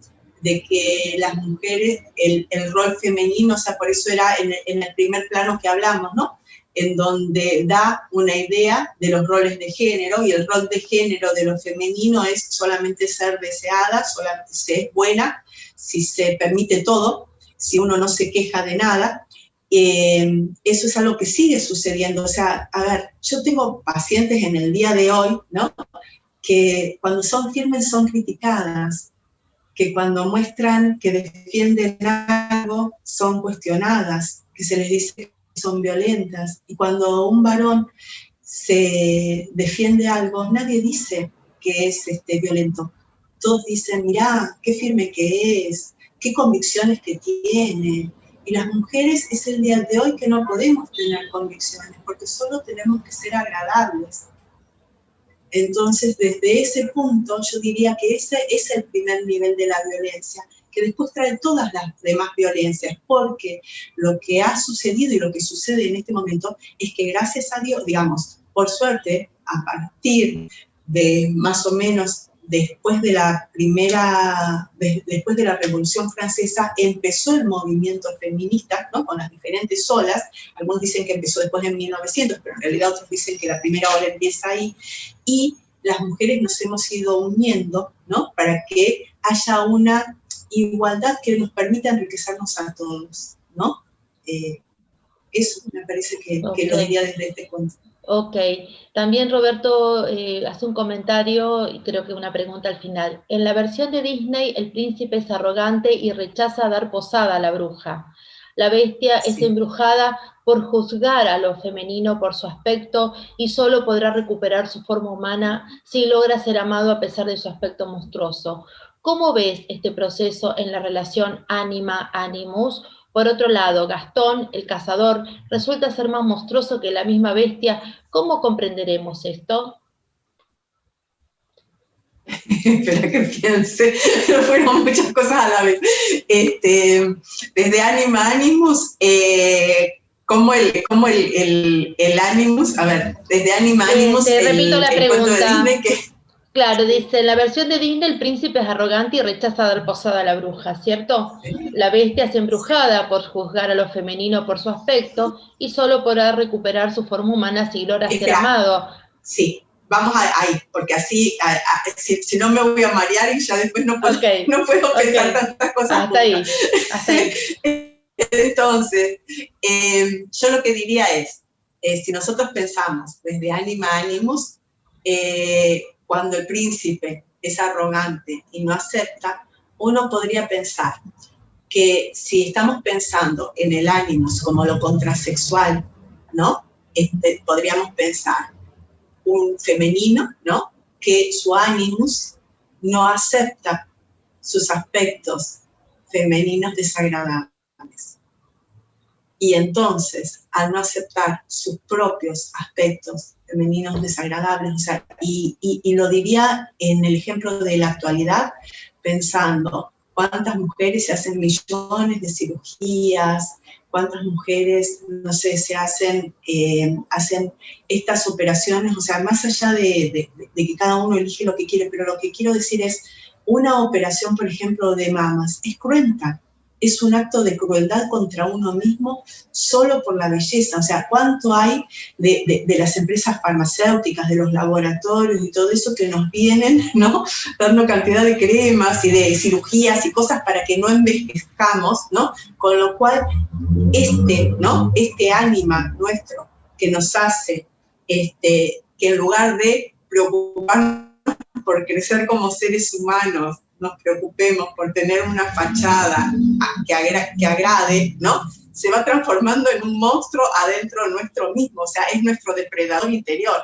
de que las mujeres, el rol femenino, o sea, por eso era en el primer plano que hablamos, ¿no? En donde da una idea de los roles de género, y el rol de género de lo femenino es solamente ser deseada, solamente ser buena, si se permite todo, si uno no se queja de nada. Eso es algo que sigue sucediendo. O sea, a ver, yo tengo pacientes en el día de hoy, ¿no?, que cuando son firmes son criticadas, que cuando muestran que defienden algo son cuestionadas, que se les dice que son violentas, y cuando un varón se defiende algo, nadie dice que es violento. Todos dicen, mirá, qué firme que es, qué convicciones que tiene. Y las mujeres es el día de hoy que no podemos tener convicciones, porque solo tenemos que ser agradables. Entonces, desde ese punto, yo diría que ese es el primer nivel de la violencia, que después trae todas las demás violencias, porque lo que ha sucedido y lo que sucede en este momento es que, gracias a Dios, digamos, por suerte, a partir de más o menos después de la Revolución Francesa, empezó el movimiento feminista, ¿no?, con las diferentes olas. Algunos dicen que empezó después de 1900, pero en realidad otros dicen que la primera ola empieza ahí, y las mujeres nos hemos ido uniendo, ¿no?, para que haya una igualdad que nos permita enriquecernos a todos, ¿no? Eso me parece que lo diría desde este cuento.
Ok, también Roberto hace un comentario y creo que una pregunta al final. En la versión de Disney, el príncipe es arrogante y rechaza dar posada a la bruja. La bestia es embrujada por juzgar a lo femenino por su aspecto y solo podrá recuperar su forma humana si logra ser amado a pesar de su aspecto monstruoso. ¿Cómo ves este proceso en la relación ánima-animus? Por otro lado, Gastón, el cazador, resulta ser más monstruoso que la misma bestia. ¿Cómo comprenderemos esto?
Espera que piense, fueron muchas cosas a la vez. Desde Anima Animus, como el Animus, a ver, desde Anima Animus,
te repito la pregunta.
El cuento de Disney que...
Claro, dice, en la versión de Disney el príncipe es arrogante y rechaza dar posada a la bruja, ¿cierto? La bestia es embrujada por juzgar a lo femenino por su aspecto y solo podrá recuperar su forma humana si logra ser amado.
Sí, vamos ahí, porque así, si no me voy a marear y ya después no puedo pensar tantas cosas.
Hasta ahí.
Entonces, yo lo que diría es, si nosotros pensamos desde Anima Animus, cuando el príncipe es arrogante y no acepta, uno podría pensar que si estamos pensando en el Animus como lo contrasexual, ¿no? Podríamos pensar un femenino, ¿no?, que su Animus no acepta sus aspectos femeninos desagradables. Y entonces, al no aceptar sus propios aspectos femeninos desagradables, o sea, y lo diría en el ejemplo de la actualidad, pensando cuántas mujeres se hacen millones de cirugías, cuántas mujeres, no sé, se hacen estas operaciones, o sea, más allá de que cada uno elige lo que quiere, pero lo que quiero decir es, una operación, por ejemplo, de mamas, es cruenta. Es un acto de crueldad contra uno mismo solo por la belleza. O sea, ¿cuánto hay de las empresas farmacéuticas, de los laboratorios y todo eso que nos vienen, ¿no?, dando cantidad de cremas y de cirugías y cosas para que no envejezcamos, ¿no? Con lo cual, este ánima nuestro que nos hace que en lugar de preocuparnos por crecer como seres humanos, nos preocupemos por tener una fachada que agrade, ¿no? Se va transformando en un monstruo adentro nuestro mismo, o sea, es nuestro depredador interior.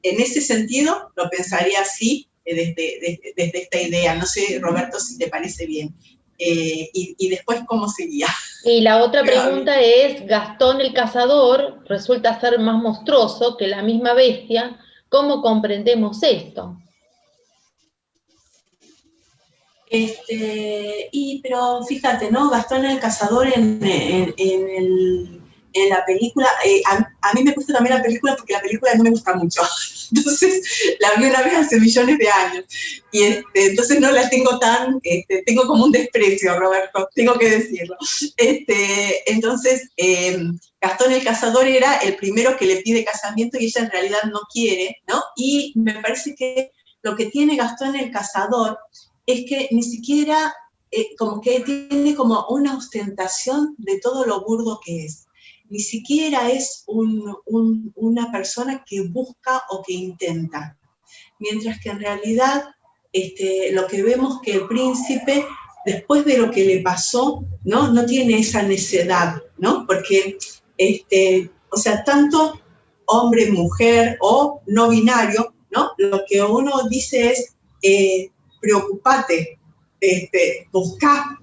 En ese sentido, lo pensaría así, desde esta idea. No sé, Roberto, si te parece bien. Y después, ¿cómo seguía?
Y la otra pregunta es, Gastón el cazador resulta ser más monstruoso que la misma bestia, ¿cómo comprendemos esto?
Pero fíjate, ¿no? Gastón el cazador en la película, a mí me gusta también la película porque la película no me gusta mucho. Entonces, la vi una vez hace millones de años. Y entonces no la tengo tan, tengo como un desprecio, Roberto, tengo que decirlo. Entonces, Gastón el cazador era el primero que le pide casamiento y ella en realidad no quiere, ¿no? Y me parece que lo que tiene Gastón el cazador es que ni siquiera, como que tiene como una ostentación de todo lo burdo que es. Ni siquiera es una persona que busca o que intenta. Mientras que en realidad lo que vemos que el príncipe, después de lo que le pasó, no tiene esa necedad, ¿no? Porque, o sea, tanto hombre, mujer o no binario, ¿no? Lo que uno dice es, preocupate, busca,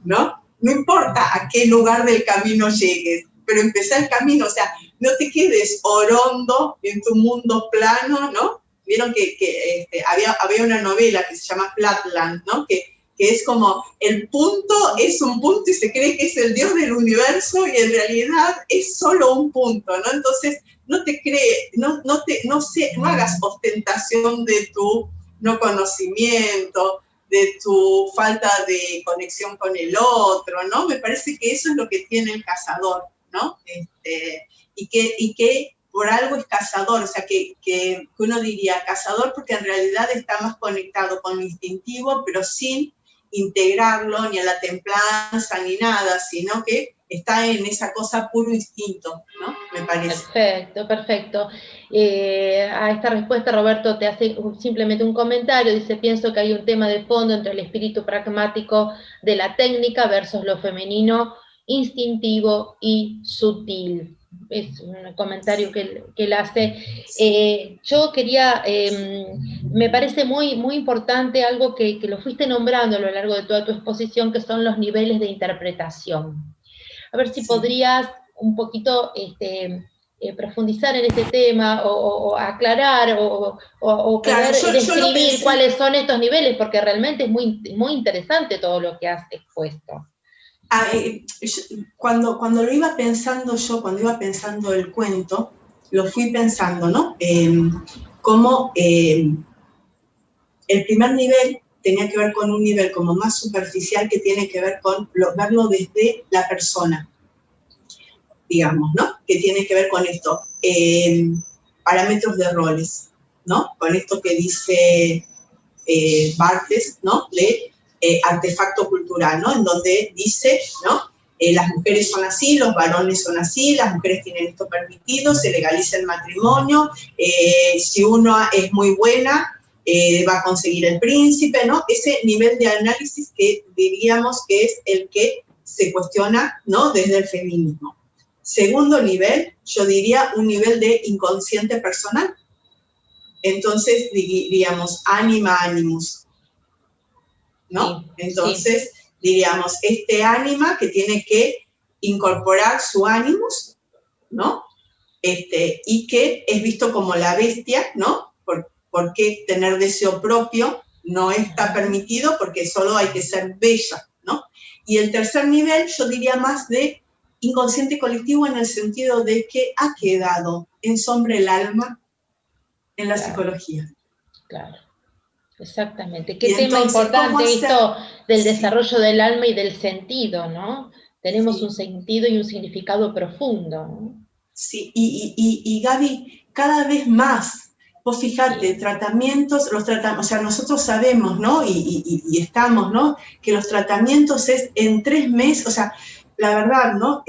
¿no? No importa a qué lugar del camino llegues, pero empezá el camino, o sea, no te quedes orondo en tu mundo plano, ¿no? Vieron que había una novela que se llama Flatland, ¿no? Que es como el punto es un punto y se cree que es el Dios del universo y en realidad es solo un punto, ¿no? Entonces, no hagas ostentación de tu no conocimiento, de tu falta de conexión con el otro, ¿no? Me parece que eso es lo que tiene el cazador, ¿no? Y que por algo es cazador, o sea, que uno diría cazador porque en realidad está más conectado con lo instintivo, pero sin integrarlo ni a la templanza ni nada, sino que está en esa cosa puro instinto, ¿no? Me parece.
Perfecto, perfecto. A esta respuesta Roberto te hace simplemente un comentario, dice, pienso que hay un tema de fondo entre el espíritu pragmático de la técnica versus lo femenino, instintivo y sutil. Es un comentario que él hace. Yo quería, me parece muy, muy importante algo que lo fuiste nombrando a lo largo de toda tu exposición, que son los niveles de interpretación. A ver si podrías un poquito profundizar en este tema o aclarar o poder describir cuáles son estos niveles, porque realmente es muy, muy interesante todo lo que has expuesto.
Cuando lo iba pensando yo, cuando iba pensando el cuento, lo fui pensando, ¿no? Como el primer nivel tenía que ver con un nivel como más superficial que tiene que ver con verlo desde la persona, digamos, ¿no? Que tiene que ver con esto, parámetros de roles, ¿no? Con esto que dice Barthes, ¿no? De artefacto cultural, ¿no? En donde dice, ¿no? Las mujeres son así, los varones son así, las mujeres tienen esto permitido, se legaliza el matrimonio, si uno es muy buena, va a conseguir el príncipe, ¿no? Ese nivel de análisis que diríamos que es el que se cuestiona, ¿no? Desde el feminismo. Segundo nivel, yo diría un nivel de inconsciente personal. Entonces diríamos ánima, animus, ¿no? Sí, entonces sí. Diríamos este ánima que tiene que incorporar su animus, ¿no? Y que es visto como la bestia, ¿no? Porque tener deseo propio no está permitido porque solo hay que ser bella, ¿no? Y el tercer nivel yo diría más de inconsciente colectivo en el sentido de que ha quedado en sombra el alma en la psicología.
Claro, exactamente. Qué tema importante esto del desarrollo del alma y del sentido, ¿no? Tenemos un sentido y un significado profundo, ¿no?
Sí, y Gaby, cada vez más. Vos fijate, tratamientos, o sea, nosotros sabemos, ¿no? Y estamos, ¿no? Que los tratamientos es en 3 meses, o sea, la verdad, ¿no?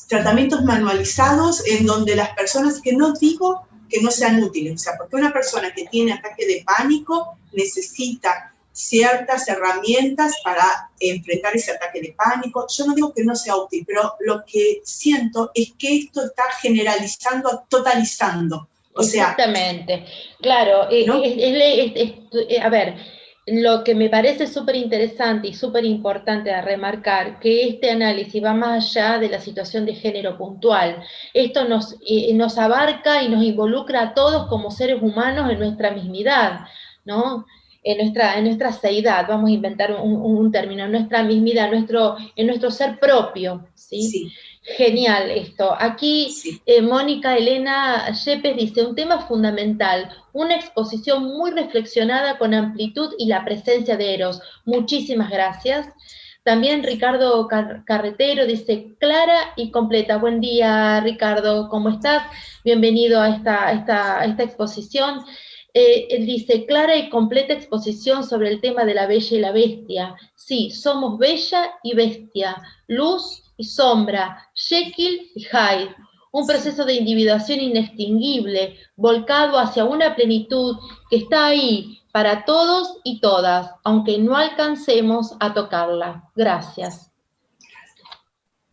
Tratamientos manualizados en donde las personas, que no digo que no sean útiles. O sea, porque una persona que tiene ataque de pánico necesita ciertas herramientas para enfrentar ese ataque de pánico. Yo no digo que no sea útil, pero lo que siento es que esto está generalizando, totalizando. O sea,
exactamente, claro,
¿no?
a ver, lo que me parece súper interesante y súper importante a remarcar, que este análisis va más allá de la situación de género puntual. Esto nos abarca y nos involucra a todos como seres humanos en nuestra mismidad, ¿no? En nuestra seidad, vamos a inventar un término, en nuestra mismidad, en nuestro ser propio, ¿sí?
Sí.
Genial esto. Aquí
Sí.
Mónica Elena Yepes dice, un tema fundamental, una exposición muy reflexionada con amplitud y la presencia de Eros. Muchísimas gracias. También Ricardo Carretero dice, clara y completa. Buen día, Ricardo, ¿cómo estás? Bienvenido a esta exposición. Él dice, clara y completa exposición sobre el tema de la bella y la bestia. Sí, somos bella y bestia, luz y sombra, Jekyll y Hyde. Un proceso de individuación inextinguible, volcado hacia una plenitud que está ahí para todos y todas, aunque no alcancemos a tocarla. Gracias.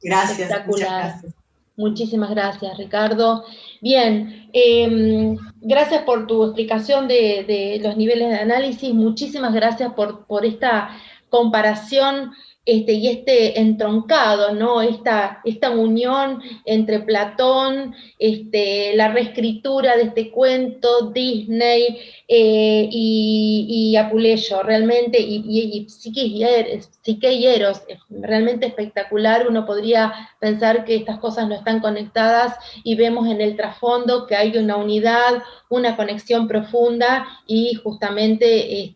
Gracias,
espectacular.
muchas gracias.
Muchísimas gracias, Ricardo. Bien, gracias por tu explicación de los niveles de análisis, muchísimas gracias por esta comparación y este entroncado, ¿no? Esta unión entre Platón, la reescritura de este cuento, Disney y Apuleyo, realmente, y Psique y Eros, realmente espectacular. Uno podría pensar que estas cosas no están conectadas y vemos en el trasfondo que hay una unidad, una conexión profunda y justamente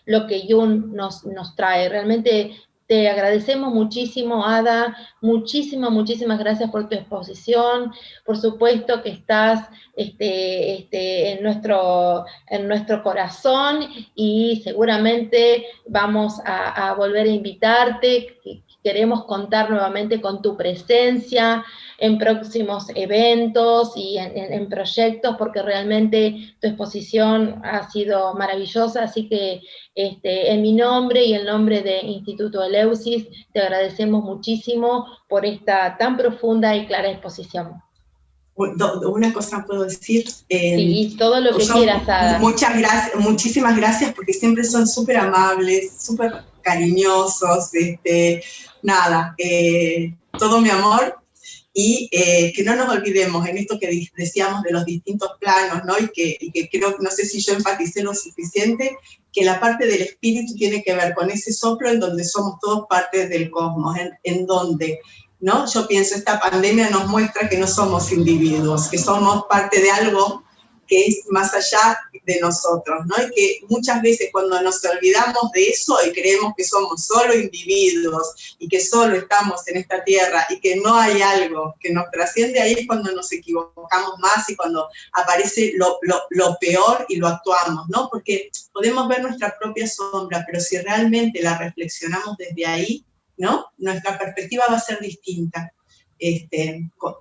lo que Jung nos trae. Realmente te agradecemos muchísimo, Ada, muchísimas gracias por tu exposición. Por supuesto que estás en nuestro corazón y seguramente vamos a volver a invitarte. Queremos contar nuevamente con tu presencia en próximos eventos y en proyectos, porque realmente tu exposición ha sido maravillosa, así que en mi nombre y en nombre de Instituto Eleusis, te agradecemos muchísimo por esta tan profunda y clara exposición.
Una cosa puedo decir.
Sí, todo lo que quieras, Ada.
Muchísimas gracias, porque siempre son súper amables, súper cariñosos, nada, todo mi amor, y que no nos olvidemos en esto que decíamos de los distintos planos, ¿no? Y que creo, no sé si yo enfaticé lo suficiente, que la parte del espíritu tiene que ver con ese soplo en donde somos todos parte del cosmos, en donde, ¿no? Yo pienso, esta pandemia nos muestra que no somos individuos, que somos parte de algo que es más allá de nosotros, ¿no? Y que muchas veces cuando nos olvidamos de eso y creemos que somos solo individuos y que solo estamos en esta tierra y que no hay algo que nos trasciende, ahí es cuando nos equivocamos más y cuando aparece lo peor y lo actuamos, ¿no? Porque podemos ver nuestra propia sombra, pero si realmente la reflexionamos desde ahí, ¿no? Nuestra perspectiva va a ser distinta.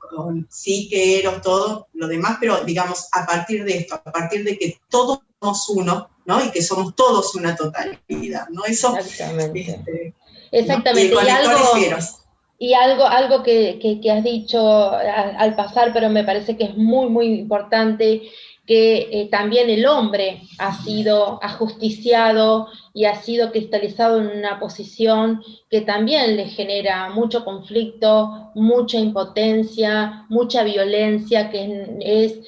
Con Psique, Eros, todo lo demás, pero digamos, a partir de esto, a partir de que todos somos uno, ¿no? Y que somos todos una totalidad, ¿no? Eso,
exactamente.
Exactamente. ¿No?
Y algo que has dicho al pasar, pero me parece que es muy importante, que también el hombre ha sido ajusticiado y ha sido cristalizado en una posición que también le genera mucho conflicto, mucha impotencia, mucha violencia, que es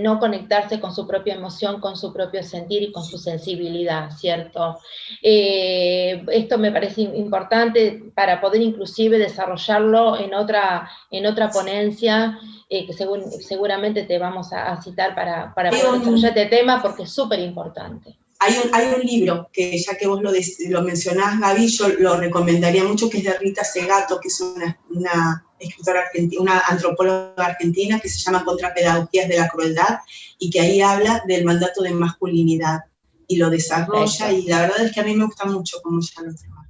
no conectarse con su propia emoción, con su propio sentir y con su sensibilidad, ¿cierto? Esto me parece importante para poder inclusive desarrollarlo en otra ponencia, que seguramente te vamos a citar para poder desarrollar este tema, porque es súper importante.
Hay un libro que, ya que vos lo mencionás, Gaby, yo lo recomendaría mucho, que es de Rita Segato, que es una escritora argentina, una antropóloga argentina, que se llama Contrapedagogías de la Crueldad, y que ahí habla del mandato de masculinidad, y lo desarrolla, y la verdad es que a mí me gusta mucho cómo ella lo trabaja.